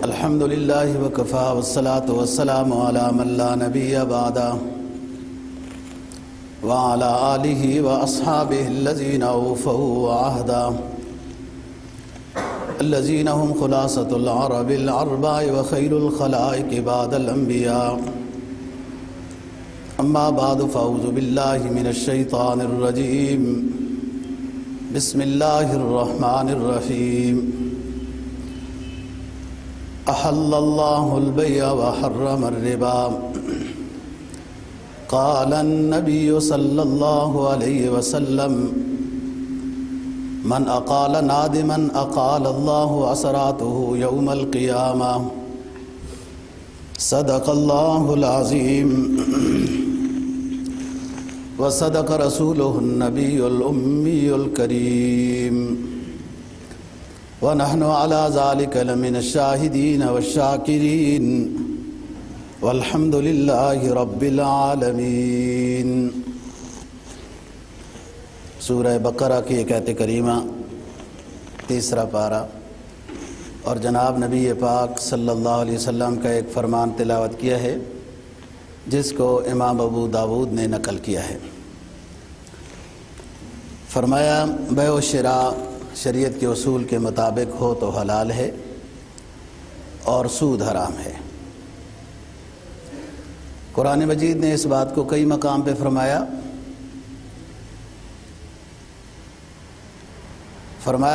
الحمد للہ وکفا والصلاة والسلام علی من لا نبی بعدہ وعلی آلہ واصحابہ الذین اوفوا عہدا الذین هم خلاصۃ العرب الاربع وخیر الخلائق بعد الانبیاء اما بعد فاعوذ باللہ من الشیطان الرجیم بسم اللہ الرحمن الرحیم احل اللہ البیع وحرم الربا قال النبی صلی اللہ علیہ وسلم من اقال نادما اقال اللہ عثراته یوم القیامہ صدق اللہ العظیم وصدق رسولہ النبی الأمی الکریم ونحن على ذلك لمن الشاہدین والشاکرین والحمد للہ رب العالمین۔ سورہ بقرہ کی ایک آیت کریمہ، تیسرا پارہ، اور جناب نبی پاک صلی اللہ علیہ وسلم کا ایک فرمان تلاوت کیا ہے جس کو امام ابو داود نے نقل کیا ہے۔ فرمایا بیع و شراء شریعت کے اصول کے مطابق ہو تو حلال ہے اور سود حرام ہے۔ قرآن مجید نے اس بات کو کئی مقام پہ فرمایا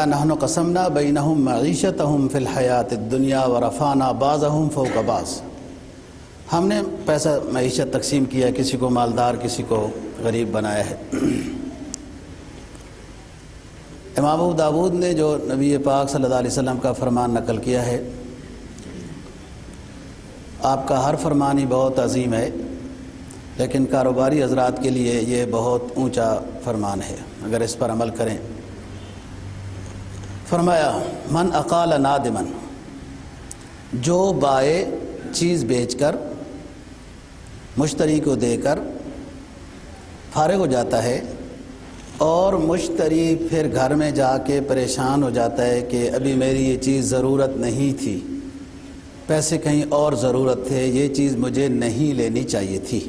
نحن قسمنا بینہم معیشتہم فی الحیات الدنیا ورفعنا بعضہم فوق بعض۔ ہم نے پیسہ معیشت تقسیم کیا، کسی کو مالدار کسی کو غریب بنایا ہے۔ امام ابو داود نے جو نبی پاک صلی اللہ علیہ وسلم کا فرمان نقل کیا ہے، آپ کا ہر فرمان ہی بہت عظیم ہے، لیکن کاروباری حضرات کے لیے یہ بہت اونچا فرمان ہے اگر اس پر عمل کریں۔ فرمایا من اقال نادما، جو بائع چیز بیچ کر مشتری کو دے کر فارغ ہو جاتا ہے اور مشتری پھر گھر میں جا کے پریشان ہو جاتا ہے کہ ابھی میری یہ چیز ضرورت نہیں تھی، پیسے کہیں اور ضرورت تھے، یہ چیز مجھے نہیں لینی چاہیے تھی۔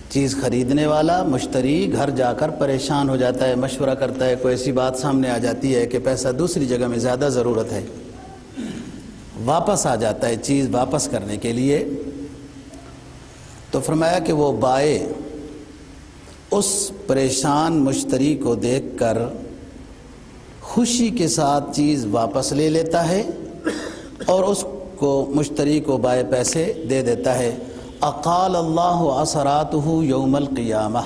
چیز خریدنے والا مشتری گھر جا کر پریشان ہو جاتا ہے، مشورہ کرتا ہے، کوئی ایسی بات سامنے آ جاتی ہے کہ پیسہ دوسری جگہ میں زیادہ ضرورت ہے، واپس آ جاتا ہے چیز واپس کرنے کے لیے۔ تو فرمایا کہ وہ بائع اس پریشان مشتری کو دیکھ کر خوشی کے ساتھ چیز واپس لے لیتا ہے اور اس کو مشتری کو بائع پیسے دے دیتا ہے۔ اقال اللہ عثراته یوم القیامہ،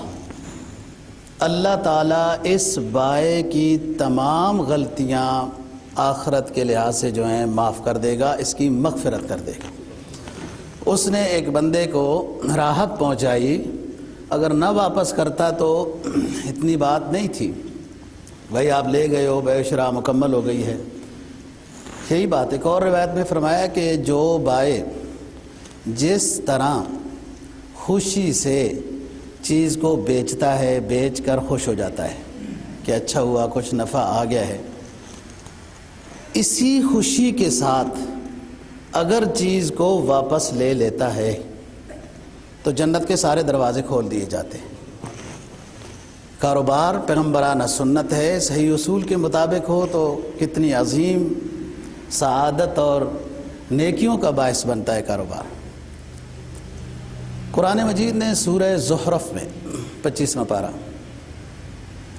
اللہ تعالیٰ اس بائع کی تمام غلطیاں آخرت کے لحاظ سے جو ہیں معاف کر دے گا، اس کی مغفرت کر دے گا۔ اس نے ایک بندے کو راحت پہنچائی، اگر نہ واپس کرتا تو اتنی بات نہیں تھی، بھائی آپ لے گئے ہو، بیع و شراء مکمل ہو گئی ہے، یہی بات۔ ایک اور روایت میں فرمایا کہ جو بائع جس طرح خوشی سے چیز کو بیچتا ہے، بیچ کر خوش ہو جاتا ہے کہ اچھا ہوا، کچھ نفع آ گیا ہے، اسی خوشی کے ساتھ اگر چیز کو واپس لے لیتا ہے تو جنت کے سارے دروازے کھول دیے جاتے ہیں۔ کاروبار پیغمبرانہ سنت ہے، صحیح اصول کے مطابق ہو تو کتنی عظیم سعادت اور نیکیوں کا باعث بنتا ہے کاروبار۔ قرآن مجید نے سورہ زخرف میں 25واں پارہ،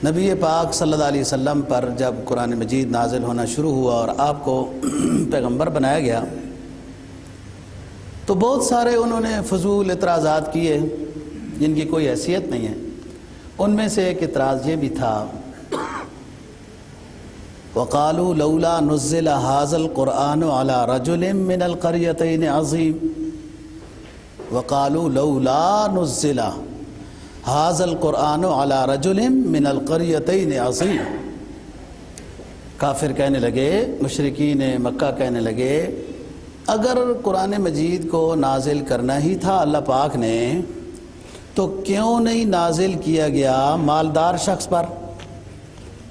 نبی پاک صلی اللہ علیہ وسلم پر جب قرآن مجید نازل ہونا شروع ہوا اور آپ کو پیغمبر بنایا گیا تو بہت سارے انہوں نے فضول اعتراضات کیے جن کی کوئی حیثیت نہیں ہے۔ ان میں سے ایک اعتراض یہ بھی تھا، وَقَالُوا لَوْلَا نُزِّلَ هَذَا الْقُرْآنُ عَلَى رَجُلٍ مِّنَ الْقَرْيَتَيْنِ عَظِيمٍ وَقَالُوا لَوْلَا نُزِّلَ هَذَا الْقُرْآنُ عَلَى رَجُلٍ مِّنَ الْقَرْيَتَيْنِ عَظِيمٍ۔ کافر کہنے لگے، مشرکین مکہ کہنے لگے، اگر قرآن مجید کو نازل کرنا ہی تھا اللہ پاک نے تو کیوں نہیں نازل کیا گیا مالدار شخص پر،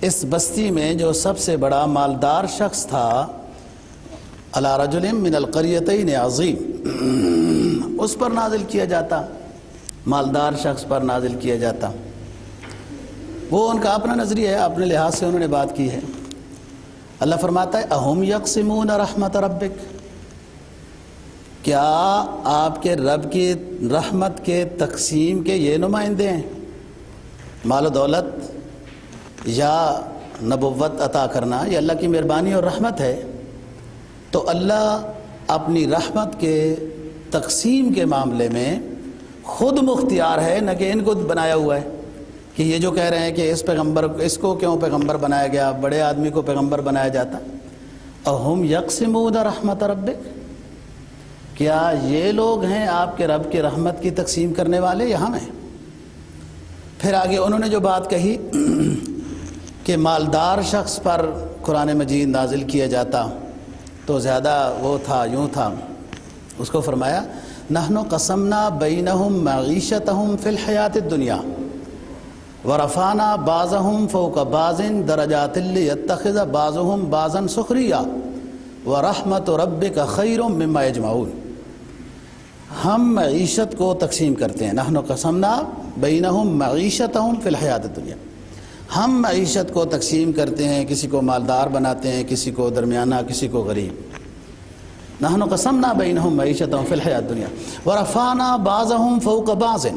اس بستی میں جو سب سے بڑا مالدار شخص تھا، علی رجل من القریتین عظیم، اس پر نازل کیا جاتا، مالدار شخص پر نازل کیا جاتا۔ وہ ان کا اپنا نظریہ ہے، اپنے لحاظ سے انہوں نے بات کی ہے۔ اللہ فرماتا ہے اہم یقسمون رحمت ربک، کیا آپ کے رب کی رحمت کے تقسیم کے یہ نمائندے ہیں؟ مال و دولت یا نبوت عطا کرنا یہ اللہ کی مہربانی اور رحمت ہے، تو اللہ اپنی رحمت کے تقسیم کے معاملے میں خود مختار ہے، نہ کہ ان کو بنایا ہوا ہے کہ یہ جو کہہ رہے ہیں کہ اس کو کیوں پیغمبر بنایا گیا، بڑے آدمی کو پیغمبر بنایا جاتا۔ اہم یقسمون رحمت ربک، کیا یہ لوگ ہیں آپ کے رب کی رحمت کی تقسیم کرنے والے یا ہم ہیں؟ پھر آگے انہوں نے جو بات کہی کہ مالدار شخص پر قرآن مجید نازل کیا جاتا تو زیادہ وہ تھا، یوں تھا، اس کو فرمایا نحن قسمنا بینہم معیشتہم فی الحیات الدنیا ورفعنا بعضهم فوق بعض درجات لیتخذ بعضهم بعضا سخریا ورحمت ربک خیر مما یجمعون۔ ہم معیشت کو تقسیم کرتے ہیں، نحن قسمنا بینہم معیشتہم فی الحیات الدنیا، ہم معیشت کو تقسیم کرتے ہیں، کسی کو مالدار بناتے ہیں، کسی کو درمیانہ، کسی کو غریب۔ نحن قسمنا بینہم معیشتہم فی الحیات الدنیا ورفعنا بعضهم فوق بعض،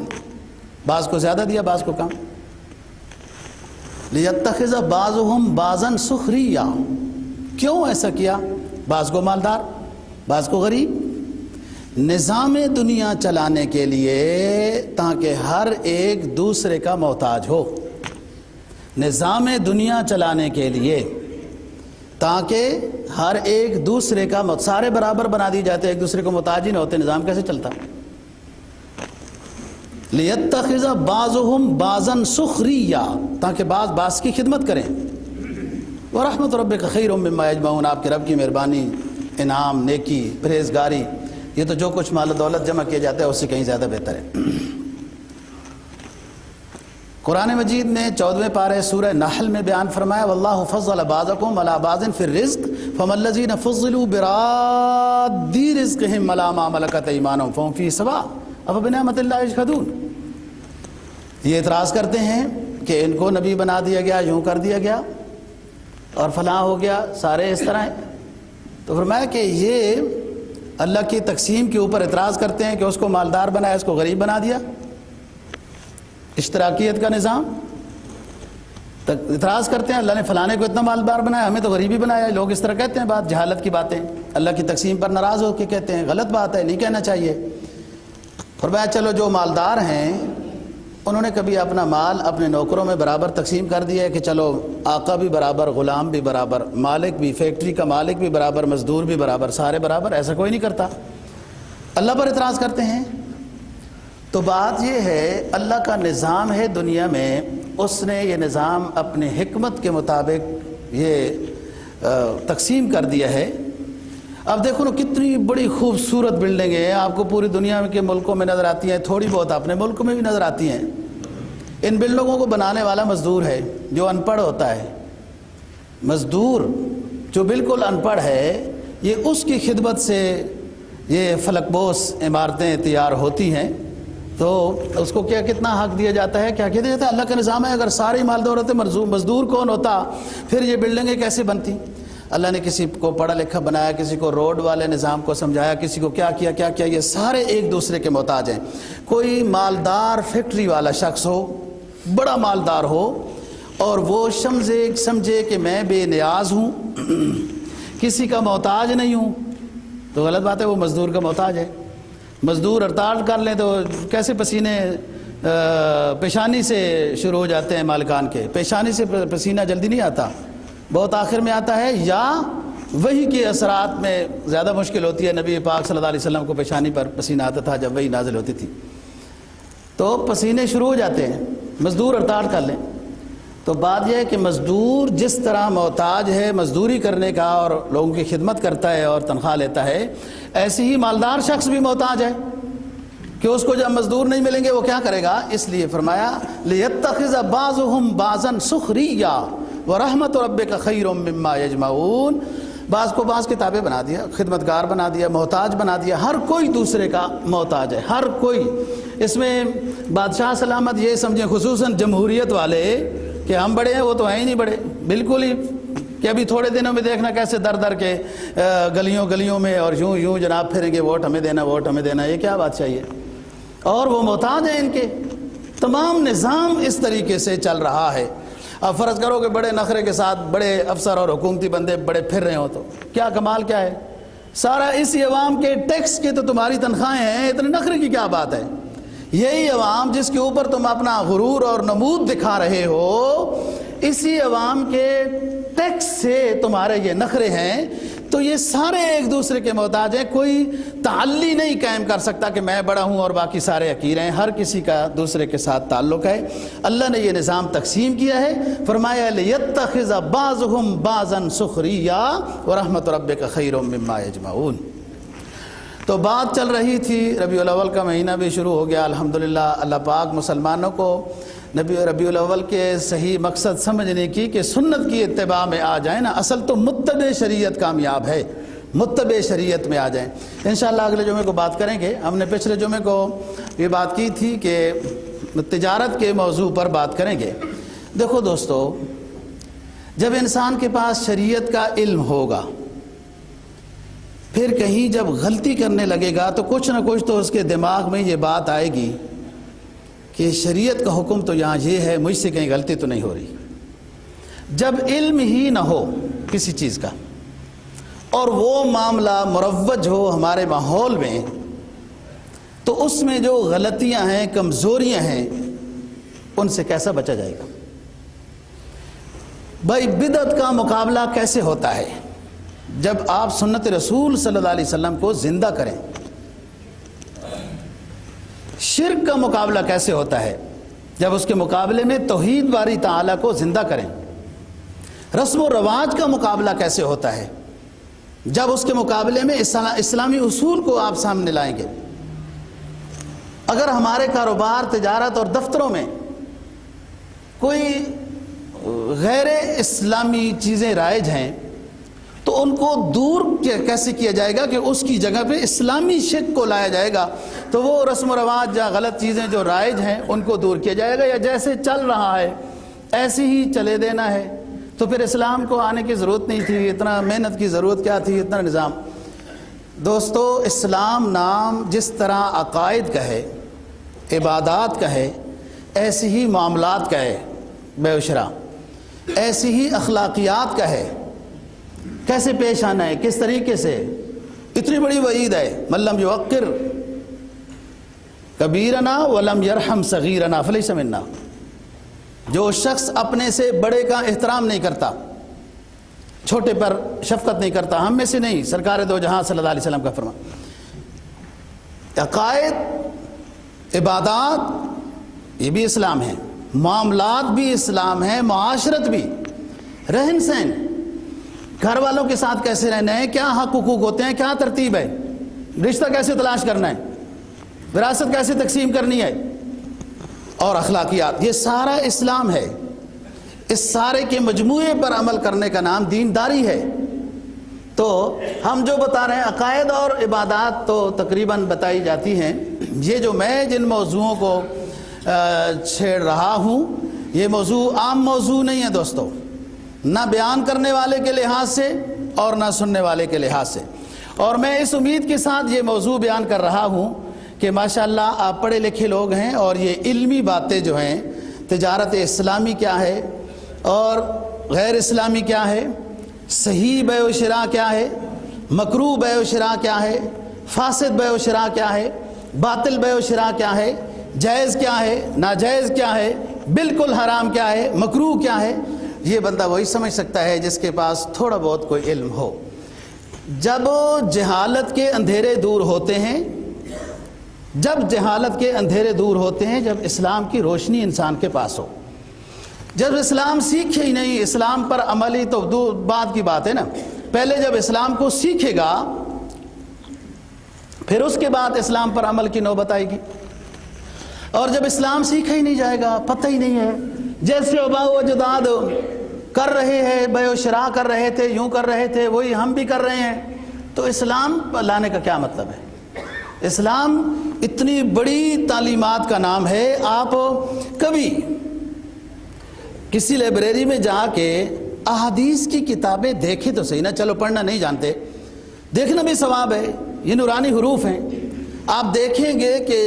بعض کو زیادہ دیا، بعض کو کم۔ لیتخذ بعضهم بعضا سخریا، کیوں ایسا کیا؟ بعض کو مالدار، بعض کو غریب، نظام دنیا چلانے کے لیے، تاکہ ہر ایک دوسرے کا محتاج ہو۔ نظام دنیا چلانے کے لیے تاکہ ہر ایک دوسرے کا سارے برابر بنا دی جاتے، ایک دوسرے کو محتاج ہی نہ ہوتے، نظام کیسے چلتا؟ لیتخذ بعضهم بعضا سخریا، تاکہ بعض کی خدمت کریں۔ ورحمت ربک خیر مما یجمعون، آپ کے رب کی مہربانی، انعام، نیکی، پرہیزگاری، یہ تو جو کچھ مال و دولت جمع کیا جاتا ہے اس سے کہیں زیادہ بہتر ہے۔ قرآن مجید نے 14ویں پارے سورہ نحل میں بیان فرمایا واللہ فضل بعضکم علی بعض فی الرزق فما الذین فضلوا براد رزقہم علی ما ملکت ایمانہم فہم فیہ سواء افبنعمت اللہ یجحدون۔ یہ اعتراض کرتے ہیں کہ ان کو نبی بنا دیا گیا، یوں کر دیا گیا اور فلاں ہو گیا، سارے اس طرح ہیں۔ تو فرمایا کہ یہ اللہ کی تقسیم کے اوپر اعتراض کرتے ہیں کہ اس کو مالدار بنایا، اس کو غریب بنا دیا، اشتراکیت کا نظام۔ اعتراض کرتے ہیں اللہ نے فلانے کو اتنا مالدار بنایا، ہمیں تو غریبی بنایا۔ لوگ اس طرح کہتے ہیں، بات جہالت کی باتیں، اللہ کی تقسیم پر ناراض ہو کے کہتے ہیں، غلط بات ہے، نہیں کہنا چاہیے۔ فرمایا چلو جو مالدار ہیں انہوں نے کبھی اپنا مال اپنے نوکروں میں برابر تقسیم کر دیا ہے کہ چلو آقا بھی برابر، غلام بھی برابر، مالک بھی، فیکٹری کا مالک بھی برابر، مزدور بھی برابر، سارے برابر؟ ایسا کوئی نہیں کرتا، اللہ پر اعتراض کرتے ہیں۔ تو بات یہ ہے اللہ کا نظام ہے دنیا میں، اس نے یہ نظام اپنے حکمت کے مطابق یہ تقسیم کر دیا ہے۔ اب دیکھو نا کتنی بڑی خوبصورت بلڈنگیں ہیں، آپ کو پوری دنیا کے ملکوں میں نظر آتی ہیں، تھوڑی بہت اپنے ملک میں بھی نظر آتی ہیں۔ ان بلڈنگوں کو بنانے والا مزدور ہے جو ان پڑھ ہوتا ہے، مزدور جو بالکل ان پڑھ ہے، یہ اس کی خدمت سے یہ فلک بوس عمارتیں تیار ہوتی ہیں۔ تو اس کو کتنا حق دیا جاتا ہے، کیا کیا دیا جاتا ہے؟ اللہ کا نظام ہے، اگر ساری مالدار ہوتے، مزدور کون ہوتا، پھر یہ بلڈنگیں کیسے بنتی؟ اللہ نے کسی کو پڑھا لکھا بنایا، کسی کو روڈ والے نظام کو سمجھایا، کسی کو کیا کیا، یہ سارے ایک دوسرے کے محتاج ہیں۔ کوئی مالدار فیکٹری والا شخص ہو، بڑا مالدار ہو، اور وہ سمجھے کہ میں بے نیاز ہوں، کسی کا محتاج نہیں ہوں، تو غلط بات ہے، وہ مزدور کا محتاج ہے۔ مزدور ہڑتال کر لیں تو کیسے پسینے پیشانی سے شروع ہو جاتے ہیں مالکان کے، پیشانی سے پسینہ جلدی نہیں آتا، بہت آخر میں آتا ہے، یا وہی کے اثرات میں زیادہ مشکل ہوتی ہے۔ نبی پاک صلی اللہ علیہ وسلم کو پیشانی پر پسینہ آتا تھا جب وہی نازل ہوتی تھی، تو پسینے شروع ہو جاتے ہیں، مزدور ہڑتال کر لیں۔ تو بات یہ ہے کہ مزدور جس طرح محتاج ہے مزدوری کرنے کا اور لوگوں کی خدمت کرتا ہے اور تنخواہ لیتا ہے، ایسے ہی مالدار شخص بھی محتاج ہے کہ اس کو جب مزدور نہیں ملیں گے وہ کیا کرے گا۔ اس لیے فرمایا لیتخذ بعضهم بعضا سخریا ورحمت ربک خیر مما یجمعون. بعض کو بعض کتابیں بنا دیا، خدمتگار بنا دیا، محتاج بنا دیا. ہر کوئی دوسرے کا محتاج ہے، ہر کوئی. اس میں بادشاہ سلامت یہ سمجھیں، خصوصاً جمہوریت والے، کہ ہم بڑے ہیں، وہ تو ہیں ہی نہیں بڑے بالکل ہی. کہ ابھی تھوڑے دنوں میں دیکھنا کیسے در در کے گلیوں میں اور یوں جناب پھریں گے، ووٹ ہمیں دینا، ووٹ ہمیں دینا. یہ کیا بات چاہیے؟ اور وہ محتاج ہیں ان کے. تمام نظام اس طریقے سے چل رہا ہے. اب فرض کرو کہ بڑے نخرے کے ساتھ بڑے افسر اور حکومتی بندے بڑے پھر رہے ہوں تو کیا کمال کیا ہے؟ سارا اسی عوام کے ٹیکس کی تو تمہاری تنخواہیں ہیں، اتنے نخرے کی کیا بات ہے؟ یہی عوام جس کے اوپر تم اپنا غرور اور نمود دکھا رہے ہو، اسی عوام کے ٹیکس سے تمہارے یہ نخرے ہیں. تو یہ سارے ایک دوسرے کے محتاج ہیں. کوئی تعلی نہیں قائم کر سکتا کہ میں بڑا ہوں اور باقی سارے حقیر ہیں. ہر کسی کا دوسرے کے ساتھ تعلق ہے. اللہ نے یہ نظام تقسیم کیا ہے. فرمایا لِيَتَّخِذَ بَعْضُهُمْ بَعْضًا سُخْرِيًّا وَرَحْمَةُ رَبِّكَ خَيْرٌ مِّمَّا يَجْمَعُونَ. تو بات چل رہی تھی، ربیع الاول کا مہینہ بھی شروع ہو گیا الحمدللہ. اللہ پاک مسلمانوں کو ربیع الاول کے صحیح مقصد سمجھنے کی کہ سنت کی اتباع میں آ جائیں نا. اصل تو متبع شریعت کامیاب ہے، متبع شریعت میں آ جائیں. انشاءاللہ اگلے جمعے کو بات کریں گے. ہم نے پچھلے جمعے کو یہ بات کی تھی کہ تجارت کے موضوع پر بات کریں گے. دیکھو دوستو، جب انسان کے پاس شریعت کا علم ہوگا، پھر کہیں جب غلطی کرنے لگے گا تو کچھ نہ کچھ تو اس کے دماغ میں یہ بات آئے گی کہ شریعت کا حکم تو یہاں یہ ہے، مجھ سے کہیں غلطی تو نہیں ہو رہی. جب علم ہی نہ ہو کسی چیز کا اور وہ معاملہ مروج ہو ہمارے ماحول میں، تو اس میں جو غلطیاں ہیں، کمزوریاں ہیں، ان سے کیسا بچا جائے گا؟ بھائی بدعت کا مقابلہ کیسے ہوتا ہے؟ جب آپ سنت رسول صلی اللہ علیہ وسلم کو زندہ کریں. شرک کا مقابلہ کیسے ہوتا ہے؟ جب اس کے مقابلے میں توحید باری تعالیٰ کو زندہ کریں. رسم و رواج کا مقابلہ کیسے ہوتا ہے؟ جب اس کے مقابلے میں اسلامی اصول کو آپ سامنے لائیں گے. اگر ہمارے کاروبار، تجارت اور دفتروں میں کوئی غیر اسلامی چیزیں رائج ہیں تو ان کو دور کیسے کیا جائے گا کہ اس کی جگہ پہ اسلامی شک کو لایا جائے گا؟ تو وہ رسم و رواج یا غلط چیزیں جو رائج ہیں ان کو دور کیا جائے گا، یا جیسے چل رہا ہے ایسے ہی چلے دینا ہے؟ تو پھر اسلام کو آنے کی ضرورت نہیں تھی، اتنا محنت کی ضرورت کیا تھی، اتنا نظام. دوستو، اسلام نام جس طرح عقائد کا ہے، عبادات کا ہے، ایسے ہی معاملات کا ہے، بے و شرع ایسی ہی اخلاقیات کا ہے. کیسے پیش آنا ہے، کس طریقے سے. اتنی بڑی وعید ہے، من لم یوقر کبیرنا ولم یرحم صغیرنا فلیس منا. جو شخص اپنے سے بڑے کا احترام نہیں کرتا، چھوٹے پر شفقت نہیں کرتا، ہم میں سے نہیں. سرکار دو جہاں صلی اللہ علیہ وسلم کا فرمان. عقائد، عبادات یہ بھی اسلام ہے، معاملات بھی اسلام ہے، معاشرت بھی، رہن سہن، گھر والوں کے ساتھ کیسے رہنا ہے، کیا حق حقوق ہوتے ہیں، کیا ترتیب ہے، رشتہ کیسے تلاش کرنا ہے، وراثت کیسے تقسیم کرنی ہے، اور اخلاقیات، یہ سارا اسلام ہے. اس سارے کے مجموعے پر عمل کرنے کا نام دینداری ہے. تو ہم جو بتا رہے ہیں عقائد اور عبادات تو تقریباً بتائی جاتی ہیں. یہ جو میں جن موضوعوں کو چھیڑ رہا ہوں، یہ موضوع عام موضوع نہیں ہے دوستو، نہ بیان کرنے والے کے لحاظ سے اور نہ سننے والے کے لحاظ سے. اور میں اس امید کے ساتھ یہ موضوع بیان کر رہا ہوں کہ ماشاءاللہ آپ پڑھے لکھے لوگ ہیں اور یہ علمی باتیں جو ہیں، تجارت اسلامی کیا ہے اور غیر اسلامی کیا ہے، صحیح بیع و شراء کیا ہے، مکروہ بیع و شراء کیا ہے، فاسد بیع و شراء کیا ہے، باطل بیع و شراء کیا ہے، جائز کیا ہے، ناجائز کیا ہے، بالکل حرام کیا ہے، مکروہ کیا ہے، یہ بندہ وہی سمجھ سکتا ہے جس کے پاس تھوڑا بہت کوئی علم ہو. جب جہالت کے اندھیرے دور ہوتے ہیں، جب جہالت کے اندھیرے دور ہوتے ہیں، جب اسلام کی روشنی انسان کے پاس ہو، جب اسلام سیکھے ہی نہیں، اسلام پر عملی تو دور بعد کی بات ہے نا. پہلے جب اسلام کو سیکھے گا پھر اس کے بعد اسلام پر عمل کی نوبت آئے گی. اور جب اسلام سیکھا ہی نہیں جائے گا، پتہ ہی نہیں ہے، جیسے آباء و اجداد کر رہے ہیں، بے و شراء کر رہے تھے، یوں کر رہے تھے، وہی ہم بھی کر رہے ہیں، تو اسلام لانے کا کیا مطلب ہے؟ اسلام اتنی بڑی تعلیمات کا نام ہے. آپ کبھی کسی لائبریری میں جا کے احادیث کی کتابیں دیکھیں تو صحیح نا، چلو پڑھنا نہیں جانتے، دیکھنا بھی ثواب ہے، یہ نورانی حروف ہیں. آپ دیکھیں گے کہ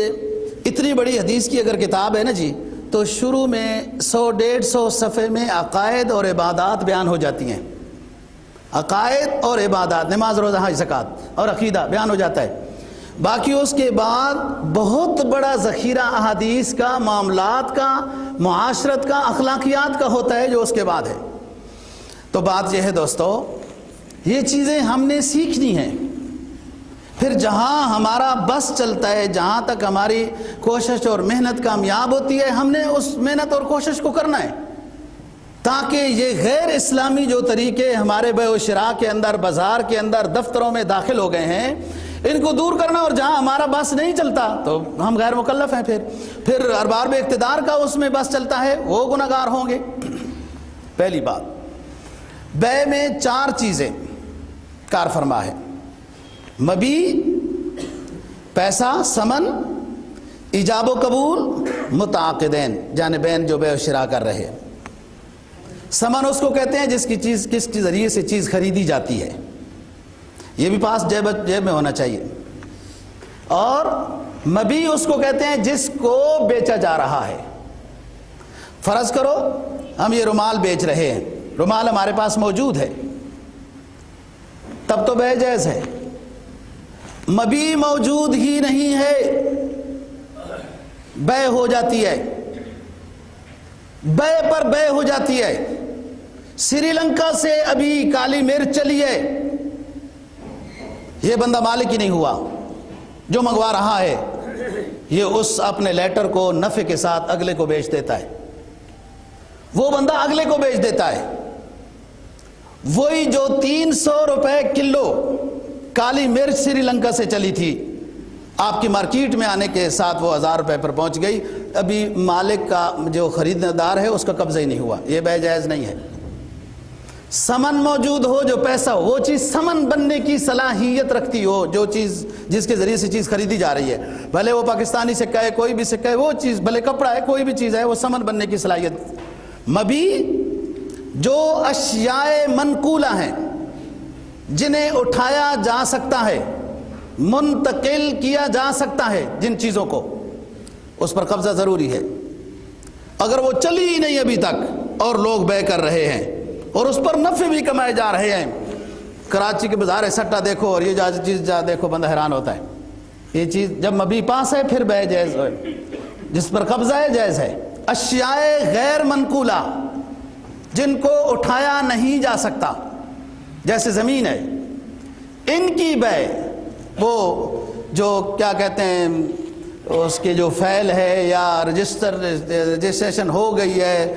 اتنی بڑی حدیث کی اگر کتاب ہے نا جی، تو شروع میں 100-150 صفحے میں عقائد اور عبادات بیان ہو جاتی ہیں. عقائد اور عبادات، نماز، روزہ، حج، زکوٰۃ اور عقیدہ بیان ہو جاتا ہے. باقی اس کے بعد بہت بڑا ذخیرہ احادیث کا، معاملات کا، معاشرت کا، اخلاقیات کا ہوتا ہے جو اس کے بعد ہے. تو بات یہ ہے دوستو، یہ چیزیں ہم نے سیکھنی ہیں. پھر جہاں ہمارا بس چلتا ہے، جہاں تک ہماری کوشش اور محنت کامیاب ہوتی ہے، ہم نے اس محنت اور کوشش کو کرنا ہے، تاکہ یہ غیر اسلامی جو طریقے ہمارے بے و شراء کے اندر، بازار کے اندر، دفتروں میں داخل ہو گئے ہیں، ان کو دور کرنا. اور جہاں ہمارا بس نہیں چلتا تو ہم غیر مکلف ہیں. پھر ارباب اقتدار کا اس میں بس چلتا ہے، وہ گنہگار ہوں گے. پہلی بات، بے میں 4 چیزیں کار فرما ہے: مبی، پیسہ، ثمن، ایجاب و قبول، متعاقدین، جانبین جو بے و شراء کر رہے. ثمن اس کو کہتے ہیں جس کے ذریعے سے چیز خریدی جاتی ہے، یہ بھی پاس جیب میں ہونا چاہیے. اور مبی اس کو کہتے ہیں جس کو بیچا جا رہا ہے. فرض کرو ہم یہ رومال بیچ رہے ہیں، رومال ہمارے پاس موجود ہے، تب تو بے جائز ہے. مبی موجود ہی نہیں ہے، بے ہو جاتی ہے، بے پر بے ہو جاتی ہے. سری لنکا سے ابھی کالی مرچ چلی ہے، یہ بندہ مالک ہی نہیں ہوا، جو منگوا رہا ہے یہ اس اپنے لیٹر کو نفع کے ساتھ اگلے کو بیچ دیتا ہے، وہ بندہ اگلے کو بیچ دیتا ہے. وہی جو 300 روپے کلو کالی مرچ سری لنکا سے چلی تھی، آپ کی مارکیٹ میں آنے کے ساتھ وہ 1000 روپے پر پہنچ گئی، ابھی مالک کا جو خریدار ہے اس کا قبضہ ہی نہیں ہوا، یہ بے جائز نہیں ہے. ثمن موجود ہو، جو پیسہ ہو، وہ چیز ثمن بننے کی صلاحیت رکھتی ہو، جو چیز جس کے ذریعے سے چیز خریدی جا رہی ہے، بھلے وہ پاکستانی سکہ ہے، کوئی بھی سکہ ہے، وہ چیز بھلے کپڑا ہے، کوئی بھی چیز ہے، وہ ثمن بننے کی صلاحیت. مبی جو اشیاء منقولہ ہیں، جنہیں اٹھایا جا سکتا ہے، منتقل کیا جا سکتا ہے، جن چیزوں کو، اس پر قبضہ ضروری ہے. اگر وہ چلی ہی نہیں ابھی تک اور لوگ بے کر رہے ہیں اور اس پر نفع بھی کمائے جا رہے ہیں، کراچی کے بازار سٹا دیکھو اور یہ چیز دیکھو، بندہ حیران ہوتا ہے. یہ چیز جب مبی پاس ہے پھر بے جائز ہے، جس پر قبضہ ہے جائز ہے. اشیاء غیر منقولہ، جن کو اٹھایا نہیں جا سکتا، جیسے زمین ہے، ان کی بے، وہ جو کیا کہتے ہیں اس کے جو فیل ہے یا رجسٹریشن ہو گئی ہے،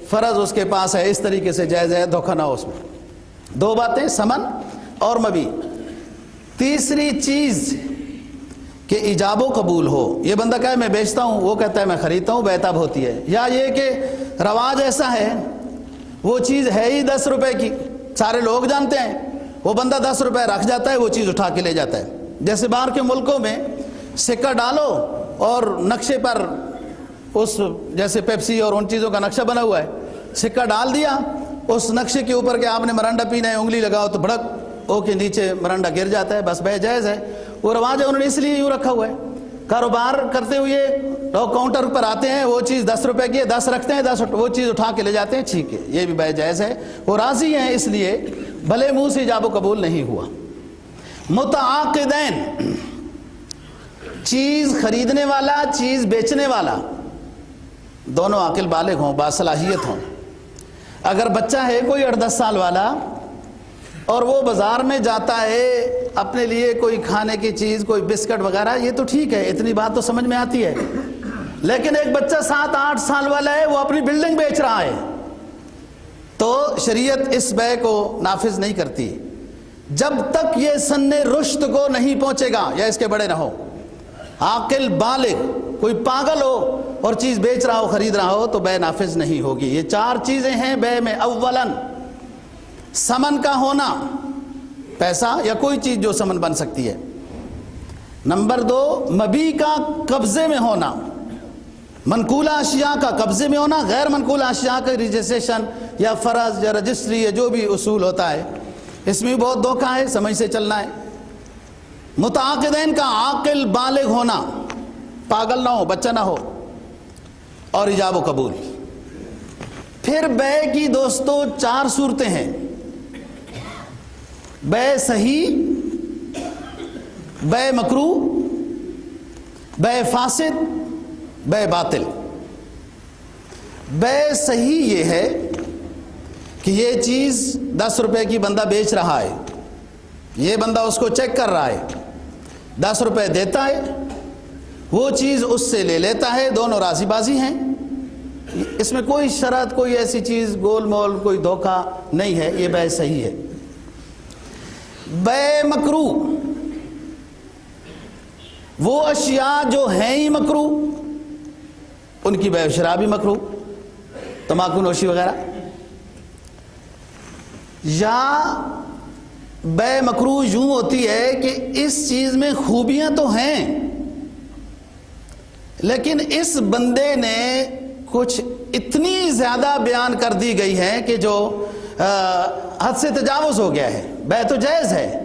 فرض اس کے پاس ہے، اس طریقے سے جائز ہے، دھوکہ نہ ہو اس میں. 2 باتیں، ثمن اور مبی. تیسری چیز کہ ایجاب و قبول ہو، یہ بندہ کہے میں بیچتا ہوں، وہ کہتا ہے میں خریدتا ہوں، بے تاب ہوتی ہے. یا یہ کہ رواج ایسا ہے، وہ چیز ہے ہی 10 روپے کی، سارے لوگ جانتے ہیں، وہ بندہ 10 روپے رکھ جاتا ہے، وہ چیز اٹھا کے لے جاتا ہے. جیسے باہر کے ملکوں میں سکہ ڈالو اور نقشے پر اس جیسے پیپسی اور ان چیزوں کا نقشہ بنا ہوا ہے، سکہ ڈال دیا اس نقشے کے اوپر کہ آپ نے مرنڈا پینا ہے، انگلی لگاؤ تو بھڑک او کے نیچے مرنڈا گر جاتا ہے، بس بے جائز ہے. وہ رواج ہے، انہوں نے اس لیے یوں رکھا ہوا ہے. کاروبار کرتے ہوئے لوگ کاؤنٹر پر آتے ہیں، وہ چیز 10 روپے کی ہے، 10 رکھتے ہیں، 10 وہ چیز اٹھا کے لے جاتے ہیں، ٹھیک ہے، یہ بھی بے جائز ہے. وہ راضی ہیں اس لیے، بھلے منہ سے ایجاب و قبول نہیں ہوا. متعاقدین، چیز خریدنے والا، چیز بیچنے والا، دونوں عاقل بالغ ہوں، باصلاحیت ہوں. اگر بچہ ہے کوئی 8-10 سال والا اور وہ بازار میں جاتا ہے اپنے لیے کوئی کھانے کی چیز، کوئی بسکٹ وغیرہ، یہ تو ٹھیک ہے، اتنی بات تو سمجھ میں آتی ہے. لیکن ایک بچہ 7-8 سال والا ہے، وہ اپنی بلڈنگ بیچ رہا ہے، تو شریعت اس بے کو نافذ نہیں کرتی جب تک یہ سن رشد کو نہیں پہنچے گا یا اس کے بڑے نہ ہو. عاقل بالغ، کوئی پاگل ہو اور چیز بیچ رہا ہو خرید رہا ہو تو بے نافذ نہیں ہوگی۔ یہ 4 چیزیں ہیں بے میں۔ اولاً ثمن کا ہونا، پیسہ یا کوئی چیز جو ثمن بن سکتی ہے۔ نمبر 2 مبیع کا قبضے میں ہونا، منقولہ اشیاء کا قبضے میں ہونا، غیر منقولہ اشیاء کا رجسٹریشن یا فرض یا رجسٹری یا جو بھی اصول ہوتا ہے، اس میں بہت دھوکہ ہے، سمجھ سے چلنا ہے۔ متعاقدین کا عاقل بالغ ہونا، پاگل نہ ہو، بچہ نہ ہو، اور ایجاب و قبول۔ پھر بے کی دوستو 4 صورتیں ہیں: بے صحیح، بے مکروہ، بے فاسد، بے باطل۔ بے صحیح یہ ہے کہ یہ چیز 10 روپے کی بندہ بیچ رہا ہے، یہ بندہ اس کو چیک کر رہا ہے، 10 روپے دیتا ہے، وہ چیز اس سے لے لیتا ہے، دونوں راضی بازی ہیں، اس میں کوئی شرط، کوئی ایسی چیز گول مول، کوئی دھوکہ نہیں ہے، یہ بے صحیح ہے۔ بے مکروہ وہ اشیاء جو ہیں ہی مکروہ، ان کی بے و شراء بھی مکروہ، تمباکو نوشی وغیرہ۔ یا بے مکروہ یوں ہوتی ہے کہ اس چیز میں خوبیاں تو ہیں لیکن اس بندے نے کچھ اتنی زیادہ بیان کر دی گئی ہے کہ جو حد سے تجاوز ہو گیا ہے۔ بے تو جائز ہے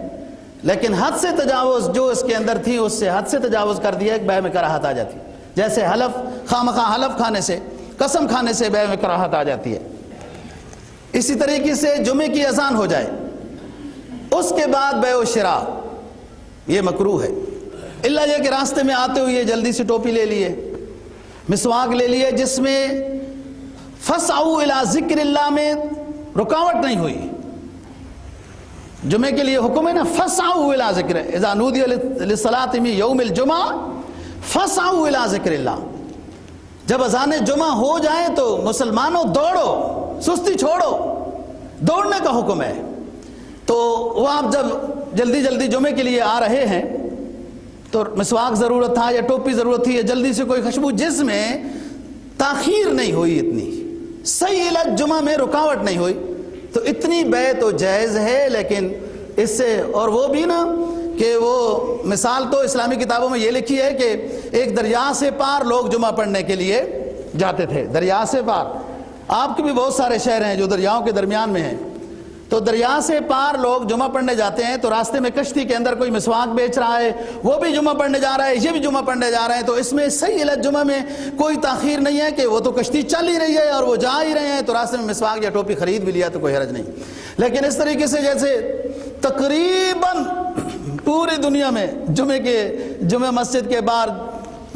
لیکن حد سے تجاوز جو اس کے اندر تھی اس سے حد سے تجاوز کر دیا ہے، بے میں کراہت آ جاتی ہے۔ جیسے حلف، خواہ حلف کھانے سے، قسم کھانے سے بے میں کراہت آ جاتی ہے۔ اسی طریقے سے جمعے کی اذان ہو جائے، اس کے بعد بے و شراء، یہ مکروہ ہے۔ الا یہ کہ راستے میں آتے ہوئے جلدی سے ٹوپی لے لیے، مسواک لے لیے، جس میں فسعوا الی ذکر اللہ میں رکاوٹ نہیں ہوئی۔ جمعے کے لیے حکم ہے نا، فسعوا الی ذکر، اذا نودی للصلاۃ من یوم الجمعہ فسعوا الی ذکر اللہ۔ جب اذان جمعہ ہو جائے تو مسلمانوں دوڑو، سستی چھوڑو، دوڑنے کا حکم ہے۔ تو وہ آپ جب جلدی جلدی جمعے کے لیے آ رہے ہیں تو مسواک ضرورت تھا یا ٹوپی ضرورت تھی یا جلدی سے کوئی خوشبو، جس میں تاخیر نہیں ہوئی، اتنی صحیح جمعہ میں رکاوٹ نہیں ہوئی، تو اتنی بے تو جائز ہے۔ لیکن اس سے، اور وہ بھی نا کہ وہ مثال تو اسلامی کتابوں میں یہ لکھی ہے کہ ایک دریا سے پار لوگ جمعہ پڑھنے کے لیے جاتے تھے، دریا سے پار۔ آپ کے بھی بہت سارے شہر ہیں جو دریاؤں کے درمیان میں ہیں، تو دریا سے پار لوگ جمعہ پڑھنے جاتے ہیں، تو راستے میں کشتی کے اندر کوئی مسواک بیچ رہا ہے، وہ بھی جمعہ پڑھنے جا رہا ہے، یہ بھی جمعہ پڑھنے جا رہے ہیں، تو اس میں صحیح جمعہ میں کوئی تاخیر نہیں ہے کہ وہ تو کشتی چل ہی رہی ہے اور وہ جا ہی رہے ہیں، تو راستے میں مسواک یا ٹوپی خرید بھی لیا تو کوئی حرج نہیں۔ لیکن اس طریقے سے جیسے تقریباً پوری دنیا میں جمعہ مسجد کے باہر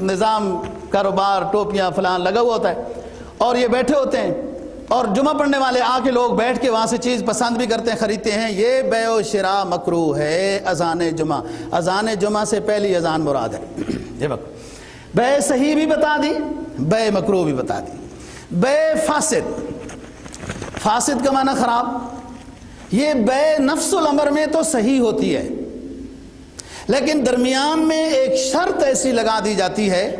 نظام، کاروبار، ٹوپیاں فلان لگا ہوا ہوتا ہے، اور یہ بیٹھے ہوتے ہیں، اور جمعہ پڑھنے والے آ کے لوگ بیٹھ کے وہاں سے چیز پسند بھی کرتے ہیں، خریدتے ہیں، یہ بے و شراء مکروہ ہے۔ اذان جمعہ سے پہلی اذان مراد ہے۔ بے صحیح بھی بتا دی، بے مکروہ بھی بتا دی۔ بے فاسد کا معنی خراب، یہ بے نفس الامر میں تو صحیح ہوتی ہے لیکن درمیان میں ایک شرط ایسی لگا دی جاتی ہے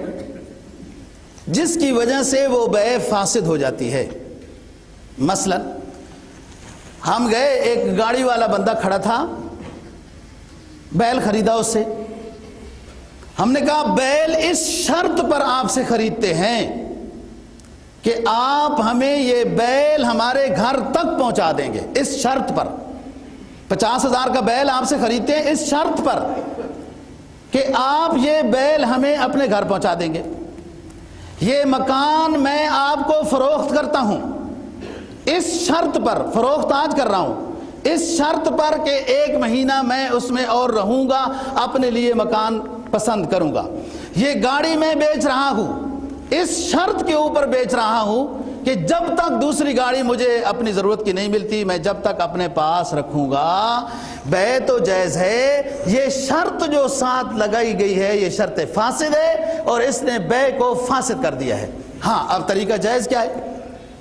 جس کی وجہ سے وہ بے فاسد ہو جاتی ہے۔ مثلا ہم گئے، ایک گاڑی والا بندہ کھڑا تھا، بیل خریدا اس سے، ہم نے کہا بیل اس شرط پر آپ سے خریدتے ہیں کہ آپ ہمیں یہ بیل ہمارے گھر تک پہنچا دیں گے، اس شرط پر۔ 50,000 کا بیل آپ سے خریدتے ہیں اس شرط پر کہ آپ یہ بیل ہمیں اپنے گھر پہنچا دیں گے، یہ مکان میں آپ کو فروخت کرتا ہوں اس شرط پر، فروخت آج کر رہا ہوں اس شرط پر کہ 1 مہینہ میں اس میں اور رہوں گا، اپنے لیے مکان پسند کروں گا، یہ گاڑی میں بیچ رہا ہوں اس شرط کے اوپر بیچ رہا ہوں کہ جب تک دوسری گاڑی مجھے اپنی ضرورت کی نہیں ملتی میں جب تک اپنے پاس رکھوں گا۔ بے تو جائز ہے، یہ شرط جو ساتھ لگائی گئی ہے یہ شرط فاسد ہے اور اس نے بے کو فاسد کر دیا ہے۔ ہاں، اب طریقہ جائز کیا ہے؟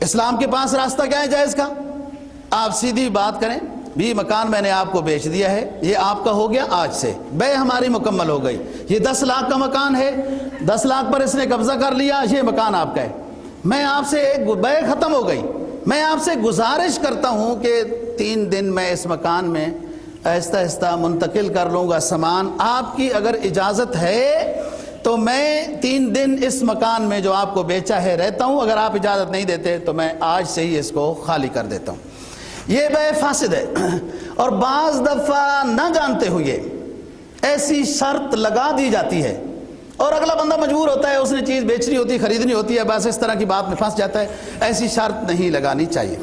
اسلام کے پاس راستہ کیا ہے جائز کا؟ آپ سیدھی بات کریں، بھی مکان میں نے آپ کو بیچ دیا ہے، یہ آپ کا ہو گیا، آج سے بے ہماری مکمل ہو گئی، یہ 10 لاکھ کا مکان ہے، 10 لاکھ پر اس نے قبضہ کر لیا، یہ مکان آپ کا ہے، میں آپ سے ایک بیع ختم ہو گئی، میں آپ سے گزارش کرتا ہوں کہ 3 دن میں اس مکان میں آہستہ آہستہ منتقل کر لوں گا سامان، آپ کی اگر اجازت ہے تو میں 3 دن اس مکان میں جو آپ کو بیچا ہے رہتا ہوں، اگر آپ اجازت نہیں دیتے تو میں آج سے ہی اس کو خالی کر دیتا ہوں۔ یہ بیع فاسد ہے، اور بعض دفعہ نہ جانتے ہوئے ایسی شرط لگا دی جاتی ہے اور اگلا بندہ مجبور ہوتا ہے، اس نے چیز بیچنی ہوتی ہے، خریدنی ہوتی ہے، بس اس طرح کی بات میں پھنس جاتا ہے۔ ایسی شرط نہیں لگانی چاہیے،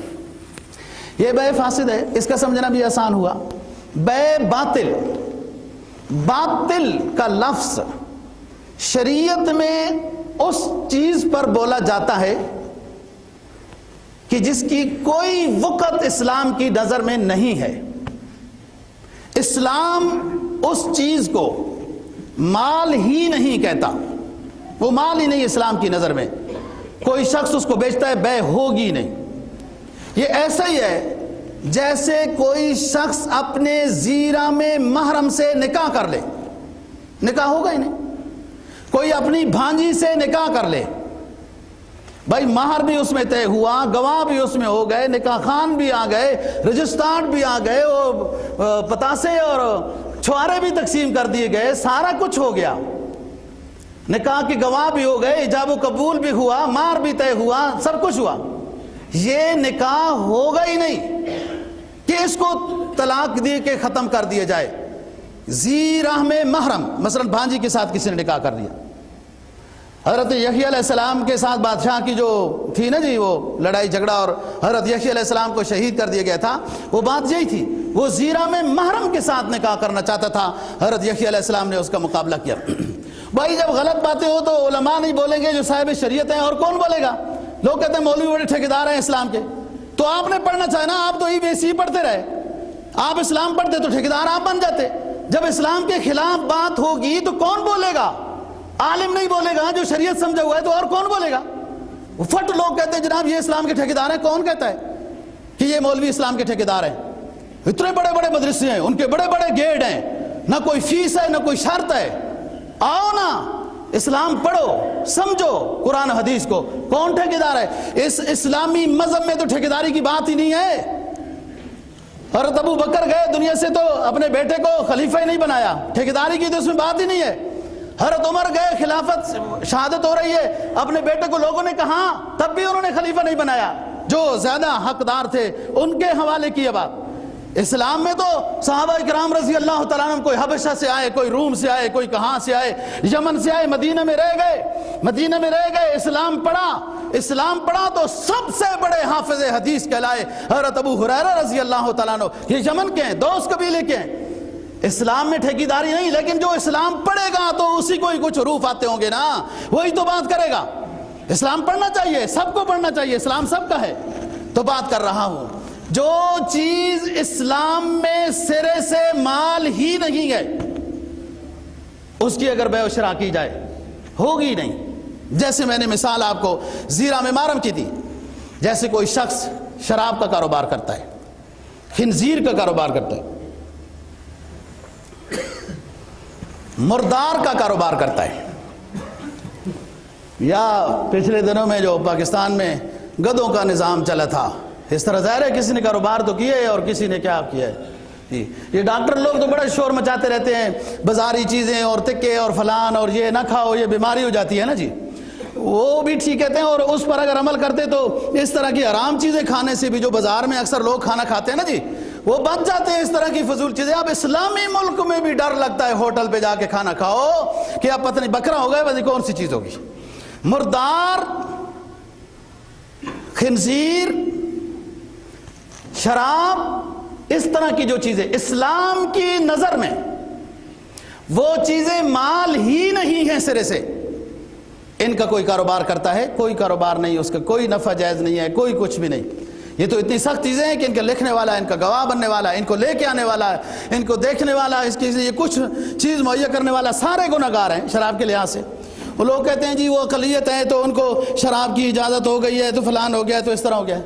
یہ بیع فاسد ہے، اس کا سمجھنا بھی آسان ہوا۔ بیع باطل، باطل کا لفظ شریعت میں اس چیز پر بولا جاتا ہے کہ جس کی کوئی وقت اسلام کی نظر میں نہیں ہے۔ اسلام اس چیز کو مال ہی نہیں کہتا، وہ مال ہی نہیں اسلام کی نظر میں، کوئی شخص اس کو بیچتا ہے بیع ہوگی نہیں۔ یہ ایسا ہی ہے جیسے کوئی شخص اپنے زیرہ میں محرم سے نکاح کر لے، نکاح ہوگا ہی نہیں۔ کوئی اپنی بھانجی سے نکاح کر لے، بھائی مہر بھی اس میں طے ہوا، گواہ بھی اس میں ہو گئے، نکاح خان بھی آ گئے، رجسٹرار بھی آ گئے، اور پتاسے اور چھوارے بھی تقسیم کر دیے گئے، سارا کچھ ہو گیا، نکاح کے گواہ بھی ہو گئے، ایجاب و قبول بھی ہوا، مہر بھی طے ہوا، سب کچھ ہوا۔ یہ نکاح ہوگا ہی نہیں کہ اس کو طلاق دے کے ختم کر دیا جائے۔ ذی رحم محرم، مثلا بھانجی کے ساتھ کسی نے نکاح کر لیا، حضرت یحییٰ علیہ السلام کے ساتھ بادشاہ کی جو تھی نا جی وہ لڑائی جھگڑا، اور حضرت یحییٰ علیہ السلام کو شہید کر دیا گیا تھا، وہ بات یہی تھی، وہ ذی رحم محرم کے ساتھ نکاح کرنا چاہتا تھا، حضرت یحییٰ علیہ السلام نے اس کا مقابلہ کیا۔ بھائی جب غلط باتیں ہو تو علماء نہیں بولیں گے جو صاحب شریعت ہیں، اور کون بولے گا؟ لوگ کہتے ہیں مولوی بڑے ٹھیکیدار ہیں اسلام کے، تو آپ نے پڑھنا چاہے نا، آپ تو EBC پڑھتے رہے، آپ اسلام پڑھتے تو ٹھیکیدار آپ بن جاتے۔ جب اسلام کے خلاف بات ہوگی تو کون بولے گا؟ عالم نہیں بولے گا جو شریعت سمجھا ہوا ہے، تو اور کون بولے گا؟ فٹ لوگ کہتے ہیں جناب یہ اسلام کے ٹھیکیدار ہیں، کون کہتا ہے کہ یہ مولوی اسلام کے ٹھیکیدار ہیں؟ اتنے بڑے بڑے مدرسے ہیں، ان کے بڑے بڑے گیٹ ہیں، نہ کوئی فیس ہے نہ کوئی شرط ہے، آؤ نا اسلام پڑھو، سمجھو قرآن حدیث کو، کون ٹھیکیدار ہے؟ اس اسلامی مذہب میں تو ٹھیکیداری کی بات ہی نہیں ہے۔ حضرت ابو بکر گئے دنیا سے تو اپنے بیٹے کو خلیفہ ہی نہیں بنایا، ٹھیکیداری کی تو اس میں بات ہی نہیں ہے۔ حضرت عمر گئے، خلافت شہادت ہو رہی ہے، اپنے بیٹے کو لوگوں نے کہا، تب بھی انہوں نے خلیفہ نہیں بنایا، جو زیادہ حقدار تھے ان کے حوالے کی یہ بات۔ اسلام میں تو صحابہ کرام رضی اللہ تعالیٰ عنہ کوئی حبشہ سے آئے، کوئی روم سے آئے، کوئی کہاں سے آئے، یمن سے آئے، مدینہ میں رہ گئے، اسلام پڑھا تو سب سے بڑے حافظ حدیث کہلائے حضرت ابو ہریرہ رضی اللہ تعالیٰ عنہ۔ یہ یمن کے ہیں، دوس قبیلے کے ہیں۔ اسلام میں ٹھیکیداری نہیں، لیکن جو اسلام پڑھے گا تو اسی کو ہی کچھ حروف آتے ہوں گے نا، وہی تو بات کرے گا۔ اسلام پڑھنا چاہیے، سب کو پڑھنا چاہیے، اسلام سب کا ہے۔ تو بات کر رہا ہوں، جو چیز اسلام میں سرے سے مال ہی نہیں ہے، اس کی اگر بیع و شراء کی جائے ہوگی نہیں۔ جیسے میں نے مثال آپ کو زیرہ میں محرم کی دی، جیسے کوئی شخص شراب کا کاروبار کرتا ہے، خنزیر کا کاروبار کرتا ہے، مردار کا کاروبار کرتا ہے، یا پچھلے دنوں میں جو پاکستان میں گدھوں کا نظام چلا تھا، اس طرح ظاہر ہے کسی نے کاروبار تو کیا ہے اور کسی نے کیا کیا ہے۔ یہ ڈاکٹر لوگ تو بڑا شور مچاتے رہتے ہیں، بازاری چیزیں اور تکے اور فلان اور یہ نہ کھاؤ، یہ بیماری ہو جاتی ہے نا جی، وہ بھی ٹھیک کہتے ہیں، اور اس پر اگر عمل کرتے تو اس طرح کی حرام چیزیں کھانے سے بھی، جو بازار میں اکثر لوگ کھانا کھاتے ہیں نا جی، وہ بچ جاتے ہیں اس طرح کی فضول چیزیں۔ اب اسلامی ملک میں بھی ڈر لگتا ہے ہوٹل پہ جا کے کھانا کھاؤ کہ اب پتہ نہیں بکرا ہوگا پتہ نہیں کون سی چیز ہوگی۔ مردار، خنزیر، شراب، اس طرح کی جو چیزیں اسلام کی نظر میں وہ چیزیں مال ہی نہیں ہیں سرے سے، ان کا کوئی کاروبار کرتا ہے، کوئی کاروبار نہیں، اس کا کوئی نفع جائز نہیں ہے، کوئی کچھ بھی نہیں۔ یہ تو اتنی سخت چیزیں ہیں کہ ان کا لکھنے والا، ان کا گواہ بننے والا، ان کو لے کے آنے والا، ان کو دیکھنے والا، اس کے لیے کچھ چیز مہیا کرنے والا، سارے گناہگار ہیں شراب کے لحاظ سے۔ وہ لوگ کہتے ہیں جی وہ اقلیت ہے تو ان کو شراب کی اجازت ہو گئی ہے، تو فلان ہو گیا، تو اس طرح ہو گیا۔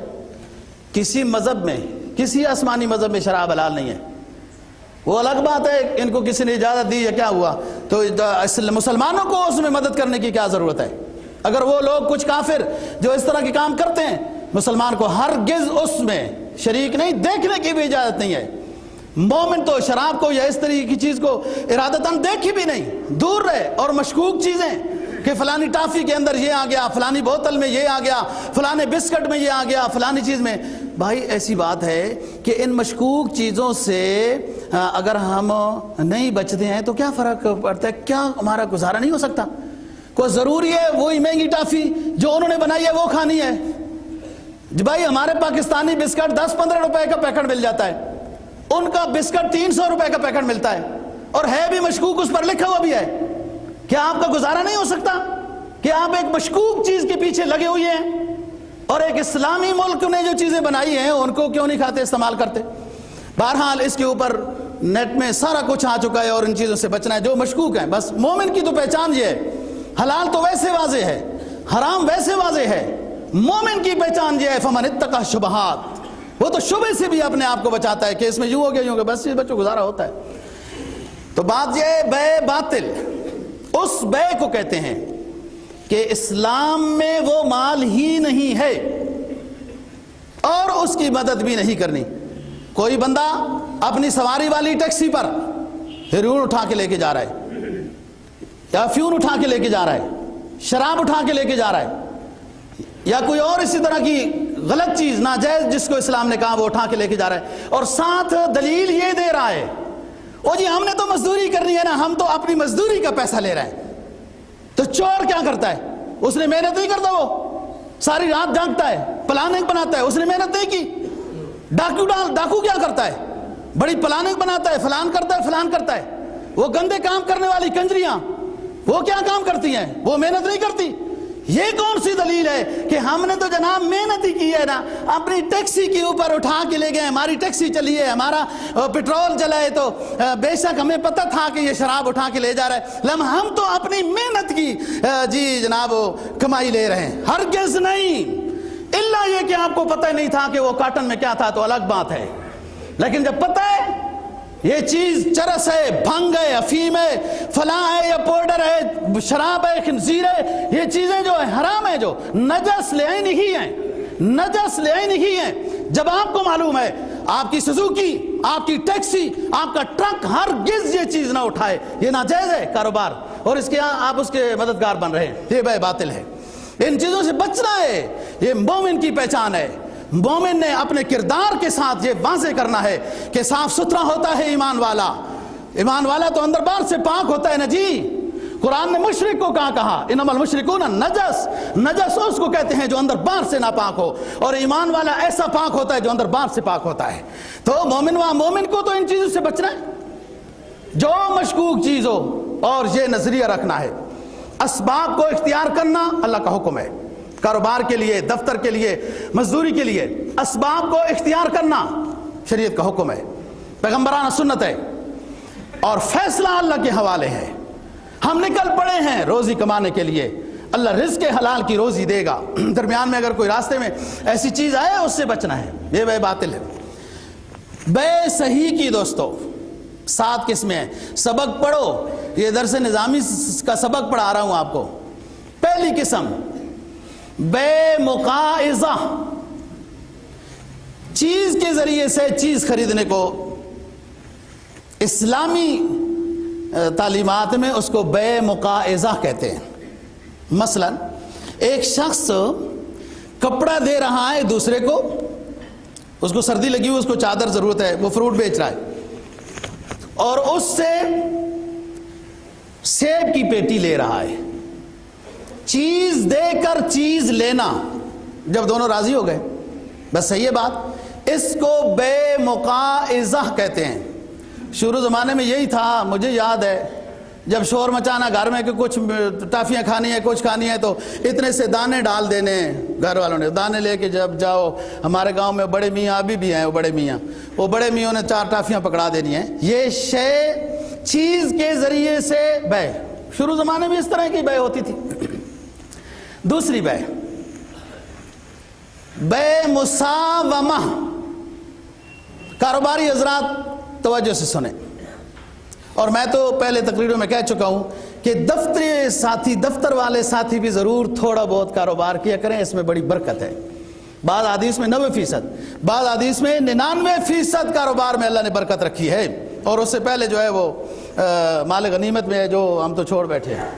کسی مذہب میں، کسی آسمانی مذہب میں شراب حلال نہیں ہے، وہ الگ بات ہے، ان کو کسی نے اجازت دی یا کیا ہوا، تو مسلمانوں کو اس میں مدد کرنے کی کیا ضرورت ہے؟ اگر وہ لوگ کچھ کافر جو اس طرح کے کام کرتے ہیں، مسلمان کو ہرگز اس میں شریک نہیں، دیکھنے کی بھی اجازت نہیں ہے۔ مومن تو شراب کو یا اس طرح کی چیز کو ارادتاً دیکھی بھی نہیں، دور رہے۔ اور مشکوک چیزیں کہ فلانی ٹافی کے اندر یہ آ گیا، فلانی بوتل میں یہ آ گیا، فلانے بسکٹ میں یہ آ گیا، فلانی چیز میں، بھائی ایسی بات ہے کہ ان مشکوک چیزوں سے اگر ہم نہیں بچتے ہیں تو کیا فرق پڑتا ہے؟ کیا ہمارا گزارا نہیں ہو سکتا؟ کوئی ضروری ہے وہی مہنگی ٹافی جو انہوں نے بنائی ہے وہ کھانی ہے؟ بھائی ہمارے پاکستانی بسکٹ 10-15 روپے کا پیکٹ مل جاتا ہے، ان کا بسکٹ 300 روپے کا پیکٹ ملتا ہے، اور ہے بھی مشکوک، اس پر لکھا ہوا بھی ہے۔ کیا آپ کا گزارا نہیں ہو سکتا کہ آپ ایک مشکوک چیز کے پیچھے لگے ہوئے ہیں؟ اور ایک اسلامی ملک نے جو چیزیں بنائی ہیں ان کو کیوں نہیں کھاتے، استعمال کرتے؟ بہرحال اس کے اوپر نیٹ میں سارا کچھ آ چکا ہے، اور ان چیزوں سے بچنا ہے جو مشکوک ہیں۔ بس مومن کی تو پہچان یہ ہے، حلال تو ویسے واضح ہے، حرام ویسے واضح ہے، مومن کی پہچان یہ ہے فمن اتقى الشبہات، وہ تو شبہ سے بھی اپنے آپ کو بچاتا ہے کہ اس میں یوں ہو گیا یوں ہو گیا، بس یہ بچوں گزارا ہوتا ہے۔ تو بات یہ ہے بے باطل، اس بے کو کہتے ہیں کہ اسلام میں وہ مال ہی نہیں ہے اور اس کی مدد بھی نہیں کرنی۔ کوئی بندہ اپنی سواری والی ٹیکسی پر ہیروئن اٹھا کے لے کے جا رہا ہے، یا افیون اٹھا کے لے کے جا رہا ہے، شراب اٹھا کے لے کے جا رہا ہے، یا کوئی اور اسی طرح کی غلط چیز ناجائز جس کو اسلام نے کہا وہ اٹھا کے لے کے جا رہا ہے، اور ساتھ دلیل یہ دے رہا ہے او جی ہم نے تو مزدوری کرنی ہے نا، ہم تو اپنی مزدوری کا پیسہ لے رہے ہیں۔ تو چور کیا کرتا ہے؟ اس نے محنت نہیں کرتا، وہ ساری رات جاگتا ہے، پلاننگ بناتا ہے، اس نے محنت نہیں کی۔ ڈاکو کیا کرتا ہے؟ بڑی پلاننگ بناتا ہے، فلان کرتا ہے، فلان کرتا ہے۔ وہ گندے کام کرنے والی کنجریاں وہ کیا کام کرتی ہیں؟ وہ محنت نہیں کرتی۔ یہ کون سی دلیل ہے کہ ہم نے تو جناب محنت ہی کی ہے نا، اپنی ٹیکسی کے اوپر اٹھا کے لے گئے، ہماری ٹیکسی چلی ہے، ہمارا پیٹرول جلا ہے، تو بے شک ہمیں پتہ تھا کہ یہ شراب اٹھا کے لے جا رہا ہے، ہم تو اپنی محنت کی جی جناب کمائی لے رہے ہیں۔ ہرگز نہیں، الا یہ کہ آپ کو پتہ نہیں تھا کہ وہ کاٹن میں کیا تھا تو الگ بات ہے، لیکن جب پتہ ہے یہ چیز چرس ہے، بھنگ ہے، افیم ہے، فلاں ہے یا پاؤڈر ہے، شراب ہے، خنزیر ہے، یہ چیزیں جو ہیں حرام ہیں، جو نجس لعین ہی ہیں، نجس لعین ہی ہیں۔ جب آپ کو معلوم ہے آپ کی سزوکی، آپ کی ٹیکسی، آپ کا ٹرک ہرگز یہ چیز نہ اٹھائے، یہ ناجائز ہے کاروبار، اور اس کے آپ اس کے مددگار بن رہے ہیں، یہ بے باطل ہے۔ ان چیزوں سے بچنا ہے، یہ مومن کی پہچان ہے۔ مومن نے اپنے کردار کے ساتھ یہ واضح کرنا ہے کہ صاف ستھرا ہوتا ہے ایمان والا۔ ایمان والا تو اندر باہر سے پاک ہوتا ہے نا جی۔ قرآن نے مشرک کو کہا انما المشرکون نجس، نجس اس کو کہتے ہیں جو اندر باہر سے ناپاک ہو، اور ایمان والا ایسا پاک ہوتا ہے جو اندر باہر سے پاک ہوتا ہے۔ تو مومن کو تو ان چیزوں سے بچنا ہے جو مشکوک چیز ہو، اور یہ نظریہ رکھنا ہے اسباب کو اختیار کرنا اللہ کا حکم ہے۔ کاروبار کے لیے، دفتر کے لیے، مزدوری کے لیے اسباب کو اختیار کرنا شریعت کا حکم ہے، پیغمبرانہ سنت ہے، اور فیصلہ اللہ کے حوالے ہے۔ ہم نکل پڑے ہیں روزی کمانے کے لیے، اللہ رزق حلال کی روزی دے گا، درمیان میں اگر کوئی راستے میں ایسی چیز آئے اس سے بچنا ہے، یہ بے باطل ہے۔ بے صحیح کی دوستو 7 قسمیں ہیں، سبق پڑھو، یہ درس نظامی کا سبق پڑھا رہا ہوں آپ کو۔ پہلی قسم بے مقائضہ، چیز کے ذریعے سے چیز خریدنے کو اسلامی تعلیمات میں اس کو بے مقائضہ کہتے ہیں۔ مثلا ایک شخص کپڑا دے رہا ہے دوسرے کو، اس کو سردی لگی ہوئی، اس کو چادر ضرورت ہے، وہ فروٹ بیچ رہا ہے، اور اس سے سیب کی پیٹی لے رہا ہے۔ چیز دے کر چیز لینا، جب دونوں راضی ہو گئے بس صحیح ہے بات، اس کو بے مقائضہ کہتے ہیں۔ شروع زمانے میں یہی تھا، مجھے یاد ہے جب شور مچانا گھر میں کہ کچھ ٹافیاں کھانی ہے، کچھ کھانی ہے، تو اتنے سے دانے ڈال دینے گھر والوں نے، دانے لے کے جب جاؤ، ہمارے گاؤں میں بڑے میاں ابھی بھی ہیں، وہ بڑے میاں نے 4 ٹافیاں پکڑا دینی ہیں۔ یہ شے چیز کے ذریعے سے بے، شروع زمانے میں اس طرح کی بے ہوتی تھی۔ دوسری بے، بے مساومہ، کاروباری حضرات توجہ سے سنیں، اور میں تو پہلے تقریروں میں کہہ چکا ہوں کہ دفتر والے ساتھی بھی ضرور تھوڑا بہت کاروبار کیا کریں، اس میں بڑی برکت ہے۔ بعض حدیث میں 90%، بعض حدیث میں 99% کاروبار میں اللہ نے برکت رکھی ہے، اور اس سے پہلے جو ہے وہ مال غنیمت میں ہے جو ہم تو چھوڑ بیٹھے ہیں۔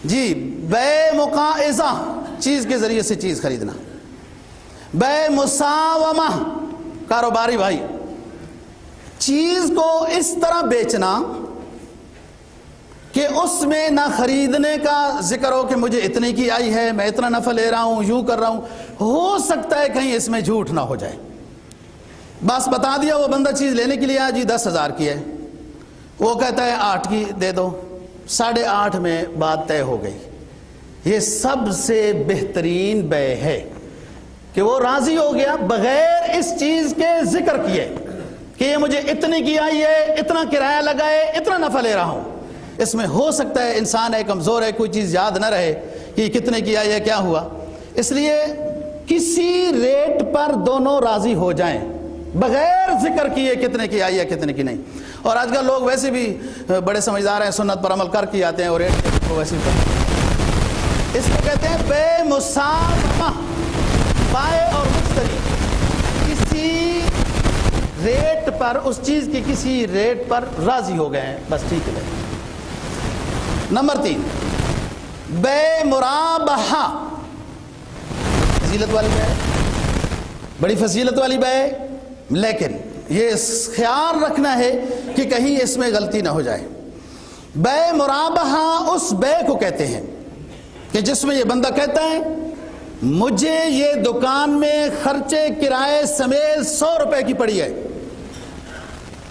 جی، بے مقائضہ، چیز کے ذریعے سے چیز خریدنا، بے مساومہ، کاروباری بھائی چیز کو اس طرح بیچنا کہ اس میں نہ خریدنے کا ذکر ہو کہ مجھے اتنے کی آئی ہے، میں اتنا نفع لے رہا ہوں، یوں کر رہا ہوں، ہو سکتا ہے کہیں اس میں جھوٹ نہ ہو جائے۔ بس بتا دیا وہ بندہ چیز لینے کے لیے آیا، جی 10,000 کی ہے، وہ کہتا ہے 8 کی دے دو، 8.5 میں بات طے ہو گئی۔ یہ سب سے بہترین بے ہے کہ وہ راضی ہو گیا بغیر اس چیز کے ذکر کیے کہ یہ مجھے اتنے کی آئی ہے، اتنا کرایہ لگائے، اتنا نفع لے رہا ہوں۔ اس میں ہو سکتا ہے انسان ہے کمزور ہے، کوئی چیز یاد نہ رہے کہ یہ کتنے کی آئی ہے، کیا ہوا، اس لیے کسی ریٹ پر دونوں راضی ہو جائیں بغیر ذکر کیے کتنے کی آئی ہے کتنے کی نہیں۔ اور آج کل لوگ ویسے بھی بڑے سمجھدار ہیں، سنت پر عمل کر کے آتے ہیں اور ریٹ کو ویسے بھی، اس کو کہتے ہیں بے مساومہ، بائع اور مشتری کسی ریٹ پر، اس چیز کی کسی ریٹ پر راضی ہو گئے ہیں، بس ٹھیک ہے۔ نمبر 3، بے مرابحہ، فضیلت والی بے، بڑی فضیلت والی بے، لیکن یہ خیال رکھنا ہے کہ کہیں اس میں غلطی نہ ہو جائے۔ بے مرابحہ اس بے کو کہتے ہیں کہ جس میں یہ بندہ کہتا ہے مجھے یہ دکان میں خرچے کرائے سمیت 100 روپے کی پڑی ہے،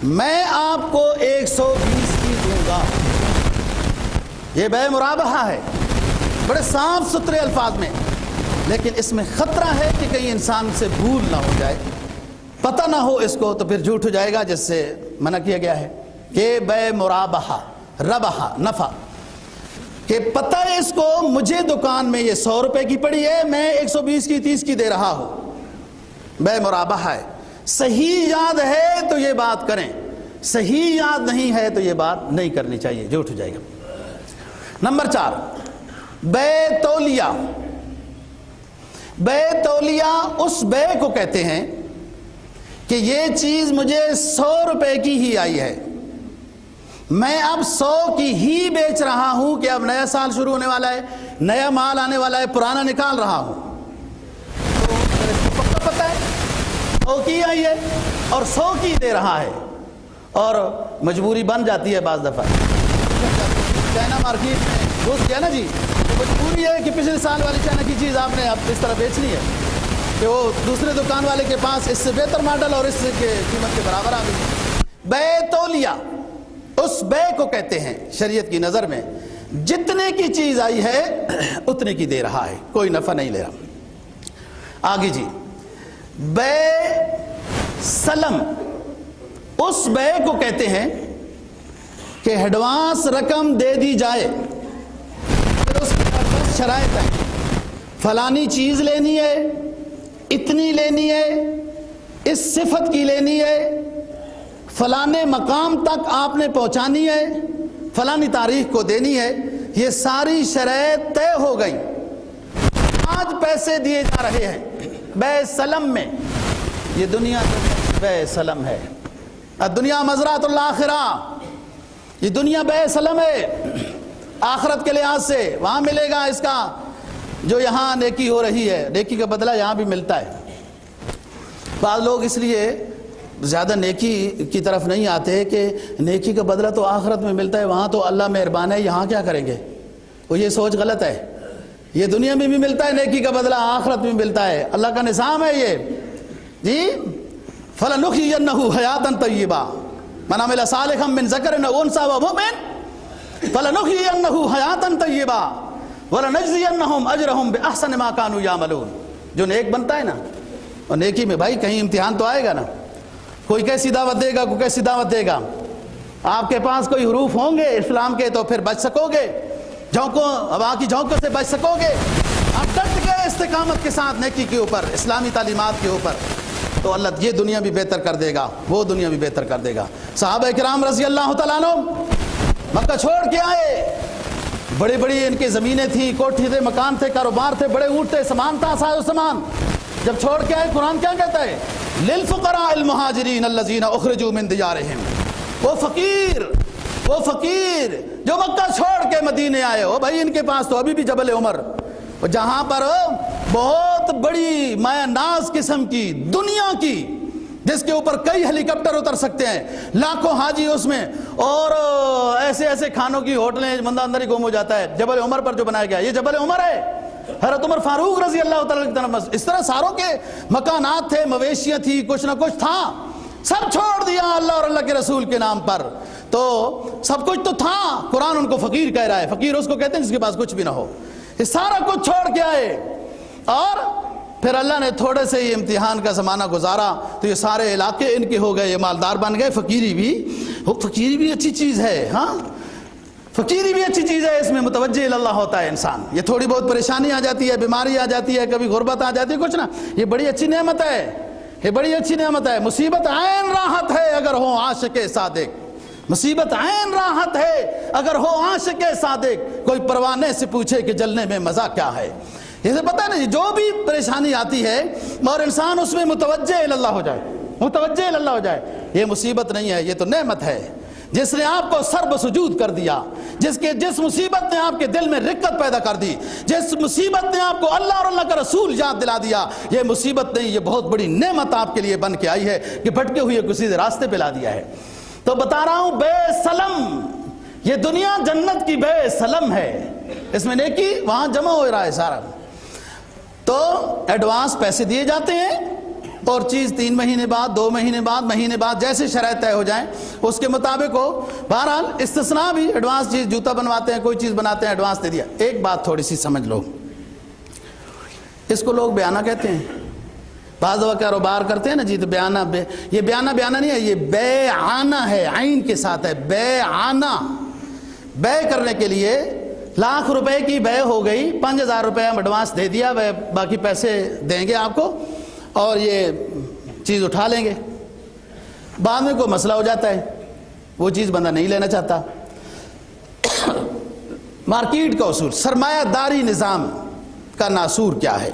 میں آپ کو 120 کی دوں گا۔ یہ بے مرابحہ ہے، بڑے صاف ستھرے الفاظ میں، لیکن اس میں خطرہ ہے کہ کہیں انسان سے بھول نہ ہو جائے، پتہ نہ ہو اس کو، تو پھر جھوٹ ہو جائے گا، جس سے منع کیا گیا ہے کہ بے مرابحہ، ربحہ نفع، کہ پتہ ہے اس کو مجھے دکان میں یہ 100 روپے کی پڑی ہے، میں 120 کی 30 کی دے رہا ہوں، بے مرابحہ ہے۔ صحیح یاد ہے تو یہ بات کریں، صحیح یاد نہیں ہے تو یہ بات نہیں کرنی چاہیے، جھوٹ ہو جائے گا۔ نمبر 4، بے تولیہ، بے تولیہ اس بے کو کہتے ہیں کہ یہ چیز مجھے 100 روپے کی ہی آئی ہے، میں اب 100 کی ہی بیچ رہا ہوں کہ اب نیا سال شروع ہونے والا ہے، نیا مال آنے والا ہے، پرانا نکال رہا ہوں، تو پکا پتہ ہے 100 کی آئی ہے اور 100 کی دے رہا ہے، اور مجبوری بن جاتی ہے بعض دفعہ، چائنا مارکیٹ میں گھس گیا نا جی، تو مجبوری ہے کہ پچھلے سال والی چائنا کی چیز آپ نے اب اس طرح بیچنی ہے کہ وہ دوسرے دکان والے کے پاس اس سے بہتر ماڈل اور اس کے قیمت کے برابر آ گئی۔ بے تولیہ اس بے کو کہتے ہیں شریعت کی نظر میں جتنے کی چیز آئی ہے اتنے کی دے رہا ہے، کوئی نفع نہیں لے رہا۔ آگے جی، بے سلم اس بے کو کہتے ہیں کہ ایڈوانس رقم دے دی جائے، پھر اس کے بعد شرائط ہے، فلانی چیز لینی ہے، اتنی لینی ہے، اس صفت کی لینی ہے، فلانے مقام تک آپ نے پہنچانی ہے، فلانی تاریخ کو دینی ہے، یہ ساری شرائط طے ہو گئی، آج پیسے دیے جا رہے ہیں بے سلم میں۔ یہ دنیا بے سلم ہے، دنیا مزرعۃ الآخرہ، یہ دنیا بے سلم ہے، آخرت کے لحاظ سے وہاں ملے گا اس کا جو یہاں نیکی ہو رہی ہے، نیکی کا بدلہ یہاں بھی ملتا ہے۔ بعض لوگ اس لیے زیادہ نیکی کی طرف نہیں آتے کہ نیکی کا بدلہ تو آخرت میں ملتا ہے، وہاں تو اللہ مہربان ہے، یہاں کیا کریں گے، وہ یہ سوچ غلط ہے۔ یہ دنیا میں بھی ملتا ہے نیکی کا بدلہ، آخرت میں ملتا ہے، اللہ کا نظام ہے یہ جی۔ فَلَنُحْيِيَنَّهُ حَيَاةً طَيِّبَةً مَنْ عَمِلَ صَالِحًا مِنْ ذَكَرٍ أَوْ أُنْثَىٰ وَهُوَ مُؤْمِنٌ فَلَنُحْيِيَنَّهُ حَيَاةً طَيِّبَةً وَلَنَجْزِيَنَّهُمْ أَجْرَهُمْ بِأَحْسَنِ مَا كَانُوا يَعْمَلُونَ۔ جو نیک بنتا ہے نا، اور نیکی میں بھائی کہیں امتحان تو آئے گا نا، کوئی کیسی دعوت دے گا، کوئی کیسی دعوت دے گا، آپ کے پاس کوئی حروف ہوں گے اسلام کے تو پھر بچ سکو گے، جھونکوں ہوا کی جھونکوں سے بچ سکو گے، آپ ڈٹ گئے استقامت کے ساتھ نیکی کے اوپر، اسلامی تعلیمات کے اوپر، تو اللہ یہ دنیا بھی بہتر کر دے گا، وہ دنیا بھی بہتر کر دے گا۔ صحابہ کرام رضی اللہ تعالیٰ عنہ مکہ چھوڑ کے آئے، بڑی بڑی ان کی زمینیں تھیں، کوٹھی تھے، مکان تھے، کاروبار تھے، بڑے اونٹ تھے، سامان تھا، ساز و سامان۔ جب چھوڑ کے آئے قرآن کیا کہتا ہے؟ للفقراء المہاجرین الذین اخرجوا من دیارہم، وہ فقیر جو مکہ چھوڑ کے مدینے آئے ہو بھائی، ان کے پاس تو ابھی بھی جبل عمر، جہاں پر بہت بڑی مایا ناز قسم کی دنیا کی، جس کے اوپر کئی ہیلی کاپٹر اتر سکتے ہیں، لاکھوں حاجی اس میں، اور ایسے ایسے کھانوں کی ہوٹلیں، بندہ اندر ہی گم ہو جاتا ہے۔ جبل عمر پر جو بنایا گیا یہ جبل عمر ہے، حضرت عمر فاروق رضی اللہ تعالیٰ کی طرف۔ اس طرح ساروں کے مکانات تھے، مویشیاں تھی، کچھ نہ کچھ تھا، سب چھوڑ دیا اللہ اور اللہ کے رسول کے نام پر۔ تو سب کچھ تو تھا، قرآن ان کو فقیر کہہ رہا ہے۔ فقیر اس کو کہتے ہیں جس کے پاس کچھ بھی نہ ہو۔ یہ سارا کچھ چھوڑ کے آئے، اور پھر اللہ نے تھوڑے سے ہی امتحان کا زمانہ گزارا تو یہ سارے علاقے ان کے ہو گئے، یہ مالدار بن گئے۔ فقیری بھی اچھی چیز ہے، ہاں فقیری بھی اچھی چیز ہے، اس میں متوجہ اللہ ہوتا ہے انسان۔ یہ تھوڑی بہت پریشانی آ جاتی ہے، بیماری آ جاتی ہے، کبھی غربت آ جاتی ہے، کچھ نہ، یہ بڑی اچھی نعمت ہے، یہ بڑی اچھی نعمت ہے۔ مصیبت عین راحت ہے اگر ہو عاشق صادق، مصیبت عین راحت ہے اگر ہو عاشق صادق۔ کوئی پروانے سے پوچھے کہ جلنے میں مزہ کیا ہے، اسے پتہ نہیں، جو بھی پریشانی آتی ہے اور انسان اس میں متوجہ اللہ ہو جائے، متوجہ اللہ ہو جائے، یہ مصیبت نہیں ہے، یہ تو نعمت ہے۔ جس نے آپ کو سر بسجود کر دیا، جس مصیبت نے آپ کے دل میں رقت پیدا کر دی، جس مصیبت نے آپ کو اللہ اور اللہ کا رسول یاد دلا دیا، یہ مصیبت نہیں، یہ بہت بڑی نعمت آپ کے لیے بن کے آئی ہے کہ بھٹکے ہوئے کسی راستے پہ لا دیا ہے۔ تو بتا رہا ہوں بے سلم، یہ دنیا جنت کی بے سلم ہے، اس میں نیکی وہاں جمع ہو رہا ہے سارا۔ تو ایڈوانس پیسے دیے جاتے ہیں، اور چیز 3 مہینے بعد، 2 مہینے بعد، مہینے بعد، جیسے شرائط طے ہو جائیں اس کے مطابق ہو۔ بہرحال استثناء بھی ایڈوانس، چیز جوتا بنواتے ہیں، کوئی چیز بناتے ہیں، ایڈوانس دے دیا۔ ایک بات تھوڑی سی سمجھ لو، اس کو لوگ بیانہ کہتے ہیں، بعض دفعہ کاروبار کرتے ہیں نا جی تو بیانہ، یہ بیانہ نہیں ہے، یہ بیعانہ ہے، عین کے ساتھ ہے، بیعانہ۔ بے کرنے کے لیے لاکھ روپے کی بے ہو گئی، 5000 روپے ہم ایڈوانس دے دیا، باقی پیسے دیں گے آپ کو اور یہ چیز اٹھا لیں گے۔ بعد میں کوئی مسئلہ ہو جاتا ہے، وہ چیز بندہ نہیں لینا چاہتا۔ مارکیٹ کا اصول، سرمایہ داری نظام کا ناصور کیا ہے؟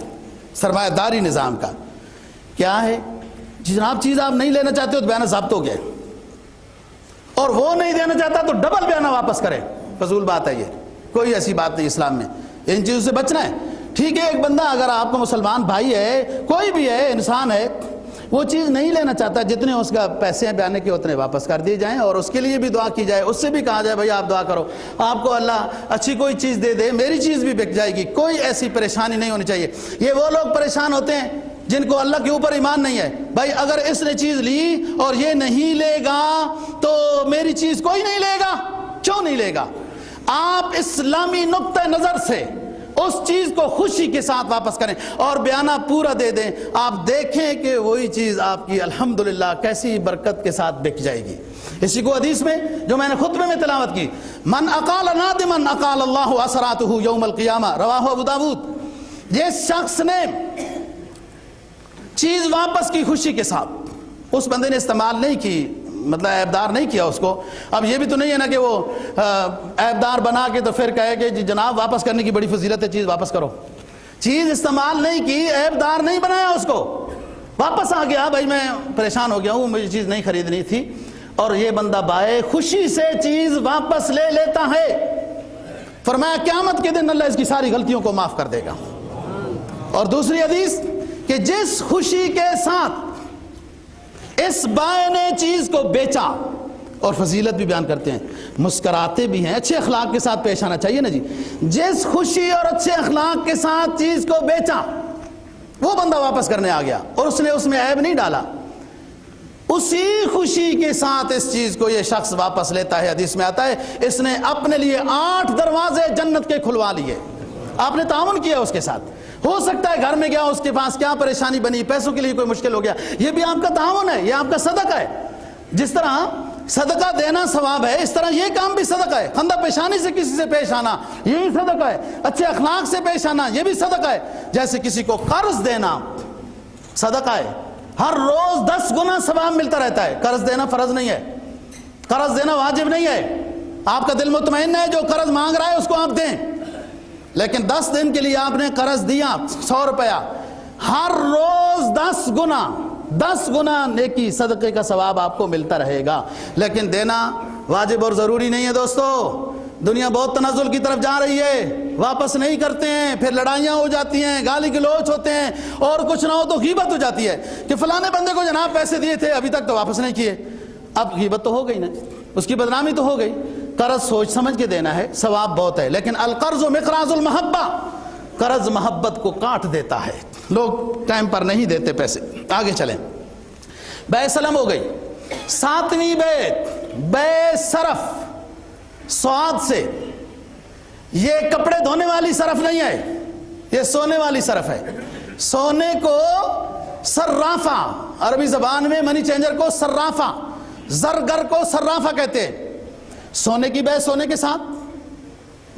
سرمایہ داری نظام کا کیا ہے؟ جناب چیز آپ نہیں لینا چاہتے ہو تو بیانہ ضابط ہو گیا، اور وہ نہیں دینا چاہتا تو ڈبل بیانہ واپس کرے، فضول بات ہے یہ، کوئی ایسی بات نہیں اسلام میں، ان چیزوں سے بچنا ہے۔ ٹھیک ہے، ایک بندہ اگر آپ کو مسلمان بھائی ہے، کوئی بھی ہے، انسان ہے، وہ چیز نہیں لینا چاہتا، جتنے اس کا پیسے ہیں بیانے کے اتنے واپس کر دیے جائیں، اور اس کے لیے بھی دعا کی جائے، اس سے بھی کہا جائے بھائی آپ دعا کرو، آپ کو اللہ اچھی کوئی چیز دے دے، میری چیز بھی بک جائے گی، کوئی ایسی پریشانی نہیں ہونی چاہیے۔ یہ وہ لوگ پریشان ہوتے ہیں جن کو اللہ کے اوپر ایمان نہیں ہے، بھائی اگر اس نے چیز لی اور یہ نہیں لے گا تو میری چیز کوئی نہیں لے گا، کیوں نہیں لے گا؟ آپ اسلامی نقطہ نظر سے اس چیز کو خوشی کے ساتھ واپس کریں اور بیانہ پورا دے دیں، آپ دیکھیں کہ وہی چیز آپ کی الحمدللہ کیسی برکت کے ساتھ بک جائے گی۔ اسی کو حدیث میں جو میں نے خطبے میں تلاوت کی، من اقال نادما اقال اللہ اسراتہ یوم القیامہ، رواہ ابو داود۔ جس شخص نے چیز واپس کی خوشی کے ساتھ، اس بندے نے استعمال نہیں کی، مطلب عیبدار نہیں کیا اس کو۔ اب یہ بھی تو نہیں ہے نا کہ وہ عیبدار بنا کے تو پھر کہے کہ جناب واپس کرنے کی بڑی فضیلت ہے، چیز واپس کرو۔ چیز استعمال نہیں کی، عیبدار نہیں بنایا اس کو، واپس آ گیا، بھائی میں پریشان ہو گیا ہوں، مجھے چیز نہیں خریدنی تھی، اور یہ بندہ بائے خوشی سے چیز واپس لے لیتا ہے، فرمایا قیامت کے دن اللہ اس کی ساری غلطیوں کو معاف کر دے گا۔ اور دوسری حدیث کہ جس خوشی کے ساتھ اس بائے نے چیز کو بیچا، اور فضیلت بھی بیان کرتے ہیں، مسکراتے بھی ہیں، اچھے اخلاق کے ساتھ پیش آنا چاہیے نا جی، جس خوشی اور اچھے اخلاق کے ساتھ چیز کو بیچا، وہ بندہ واپس کرنے آ گیا اور اس نے اس میں عیب نہیں ڈالا، اسی خوشی کے ساتھ اس چیز کو یہ شخص واپس لیتا ہے۔ حدیث میں آتا ہے اس نے اپنے لیے 8 دروازے جنت کے کھلوا لیے، آپ نے تعاون کیا اس کے ساتھ۔ ہو سکتا ہے گھر میں گیا، اس کے پاس کیا پریشانی بنی، پیسوں کے لیے کوئی مشکل ہو گیا، یہ بھی آپ کا تعاون ہے، یہ آپ کا صدقہ ہے۔ جس طرح صدقہ دینا ثواب ہے، اس طرح یہ کام بھی صدقہ ہے۔ خندہ پیشانی سے کسی سے پیش آنا یہ بھی صدقہ ہے، اچھے اخلاق سے پیش آنا یہ بھی صدقہ ہے۔ جیسے کسی کو قرض دینا صدقہ ہے، ہر روز 10 گنا ثواب ملتا رہتا ہے۔ قرض دینا فرض نہیں ہے، قرض دینا واجب نہیں ہے، آپ کا دل مطمئن ہے جو قرض مانگ رہا ہے اس کو آپ دیں، لیکن 10 دن کے لیے آپ نے قرض دیا 100 روپیہ، ہر روز 10 گنا نیکی صدقے کا ثواب آپ کو ملتا رہے گا، لیکن دینا واجب اور ضروری نہیں ہے دوستو۔ دنیا بہت تنزل کی طرف جا رہی ہے، واپس نہیں کرتے ہیں، پھر لڑائیاں ہو جاتی ہیں، گالی گلوچ ہوتے ہیں، اور کچھ نہ ہو تو غیبت ہو جاتی ہے کہ فلانے بندے کو جناب پیسے دیے تھے ابھی تک تو واپس نہیں کیے، اب غیبت تو ہو گئی نا، اس کی بدنامی تو ہو گئی۔ قرض سوچ سمجھ کے دینا ہے، ثواب بہت ہے، لیکن القرض مقراض المحبہ، قرض محبت کو کاٹ دیتا ہے، لوگ ٹائم پر نہیں دیتے پیسے۔ آگے چلیں، بے سلم ہو گئی۔ 7ویں بے صرف سواد سے، یہ کپڑے دھونے والی صرف نہیں ہے، یہ سونے والی صرف ہے۔ سونے کو صرافہ، عربی زبان میں منی چینجر کو صرافہ، زرگر کو صرافہ کہتے ہیں۔ سونے کی بے سونے کے ساتھ،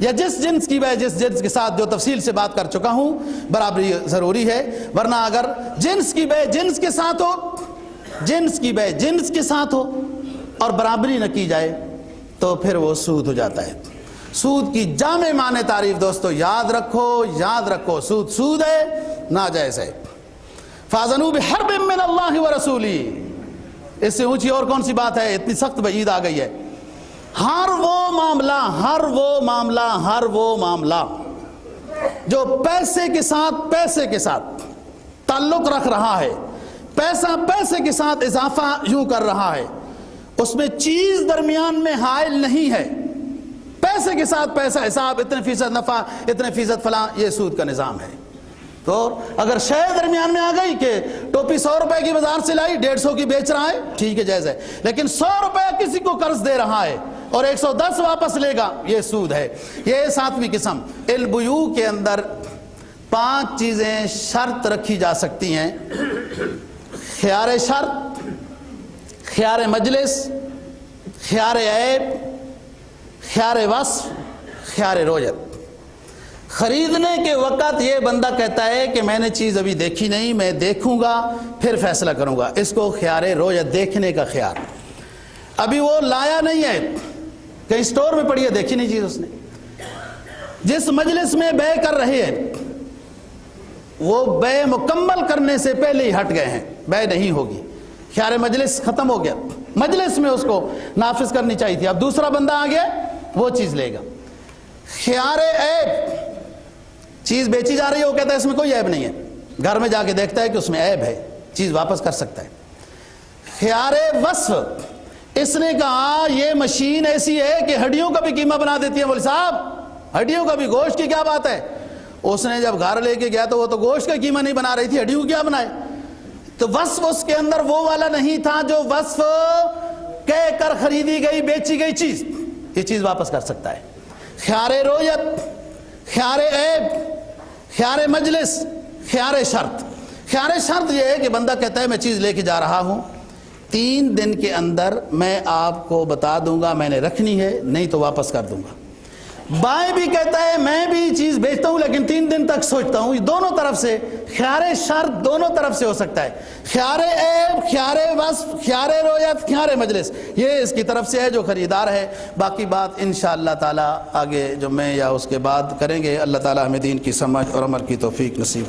یا جس جنس کی بے جس جنس کے ساتھ، جو تفصیل سے بات کر چکا ہوں، برابری ضروری ہے، ورنہ اگر جنس کی بے جنس کے ساتھ ہو، جنس کی بے جنس کے ساتھ ہو اور برابری نہ کی جائے تو پھر وہ سود ہو جاتا ہے۔ سود کی جامع معنی تعریف دوستو یاد رکھو، سود ہے، ناجائز ہے۔ فَأَذَنُوا بِحَرْبٍ مِّنَ اللَّهِ وَرَسُولِهِ، اس سے اونچی اور کون سی بات ہے؟ اتنی سخت وعید آ گئی ہے۔ ہر وہ معاملہ جو پیسے کے ساتھ تعلق رکھ رہا ہے، پیسہ پیسے کے ساتھ اضافہ یوں کر رہا ہے، اس میں چیز درمیان میں حائل نہیں ہے، پیسے کے ساتھ پیسہ حساب، اتنے فیصد نفع، اتنے فیصد فلاں، یہ سود کا نظام ہے۔ تو اگر شے درمیان میں آ گئی کہ ٹوپی 100 روپے کی بازار سے لائی 150 کی بیچ رہا ہے، ٹھیک ہے، جائز ہے، لیکن 100 روپے کسی کو قرض دے رہا ہے اور 110 واپس لے گا، یہ سود ہے۔ یہ 7ویں قسم۔ البیوع کے اندر 5 چیزیں شرط رکھی جا سکتی ہیں: خیار شرط، خیار مجلس، خیار عیب، خیار وصف، خیار رویت۔ خریدنے کے وقت یہ بندہ کہتا ہے کہ میں نے چیز ابھی دیکھی نہیں، میں دیکھوں گا پھر فیصلہ کروں گا، اس کو خیار رویت، دیکھنے کا خیار۔ ابھی وہ لایا نہیں ہے، کہیں سٹور میں پڑی ہے، دیکھی نہیں چیز اس نے۔ جس مجلس میں بے کر رہے ہیں وہ بے مکمل کرنے سے پہلے ہی ہٹ گئے ہیں، بے نہیں ہوگی، خیار مجلس ختم ہو گیا، مجلس میں اس کو نافذ کرنی چاہیے تھی، اب دوسرا بندہ آ گیا وہ چیز لے گا۔ خیار عیب، چیز بیچی جا رہی ہے، وہ کہتا ہے اس میں کوئی عیب نہیں ہے، گھر میں جا کے دیکھتا ہے کہ اس میں عیب ہے، چیز واپس کر سکتا ہے۔ خیار وصف، اس نے کہا یہ مشین ایسی ہے کہ ہڈیوں کا بھی قیمہ بنا دیتی ہے، مولوی صاحب ہڈیوں کا بھی، گوشت کی کیا بات ہے؟ اس نے جب گھر لے کے گیا تو وہ تو گوشت کا قیمہ نہیں بنا رہی تھی، ہڈیوں کیا بنائے؟ تو وصف اس کے اندر وہ والا نہیں تھا جو وصف کہہ کر خریدی گئی بیچی گئی چیز، یہ چیز واپس کر سکتا ہے۔ خیار رویت، خیار عیب، خیار مجلس، خیار شرط۔ خیار شرط یہ ہے کہ بندہ کہتا ہے میں چیز لے کے جا رہا ہوں، 3 دن کے اندر میں آپ کو بتا دوں گا میں نے رکھنی ہے، نہیں تو واپس کر دوں گا۔ بائیں بھی کہتا ہے میں بھی چیز بیچتا ہوں لیکن 3 دن تک سوچتا ہوں، یہ دونوں طرف سے خیار شرط دونوں طرف سے ہو سکتا ہے۔ خیار عیب، خیار وصف، خیار رویت، خیار مجلس، یہ اس کی طرف سے ہے جو خریدار ہے۔ باقی بات انشاءاللہ تعالی آگے جمعے یا اس کے بعد کریں گے۔ اللہ تعالی ہمیں دین کی سمجھ اور عمل کی توفیق نصیب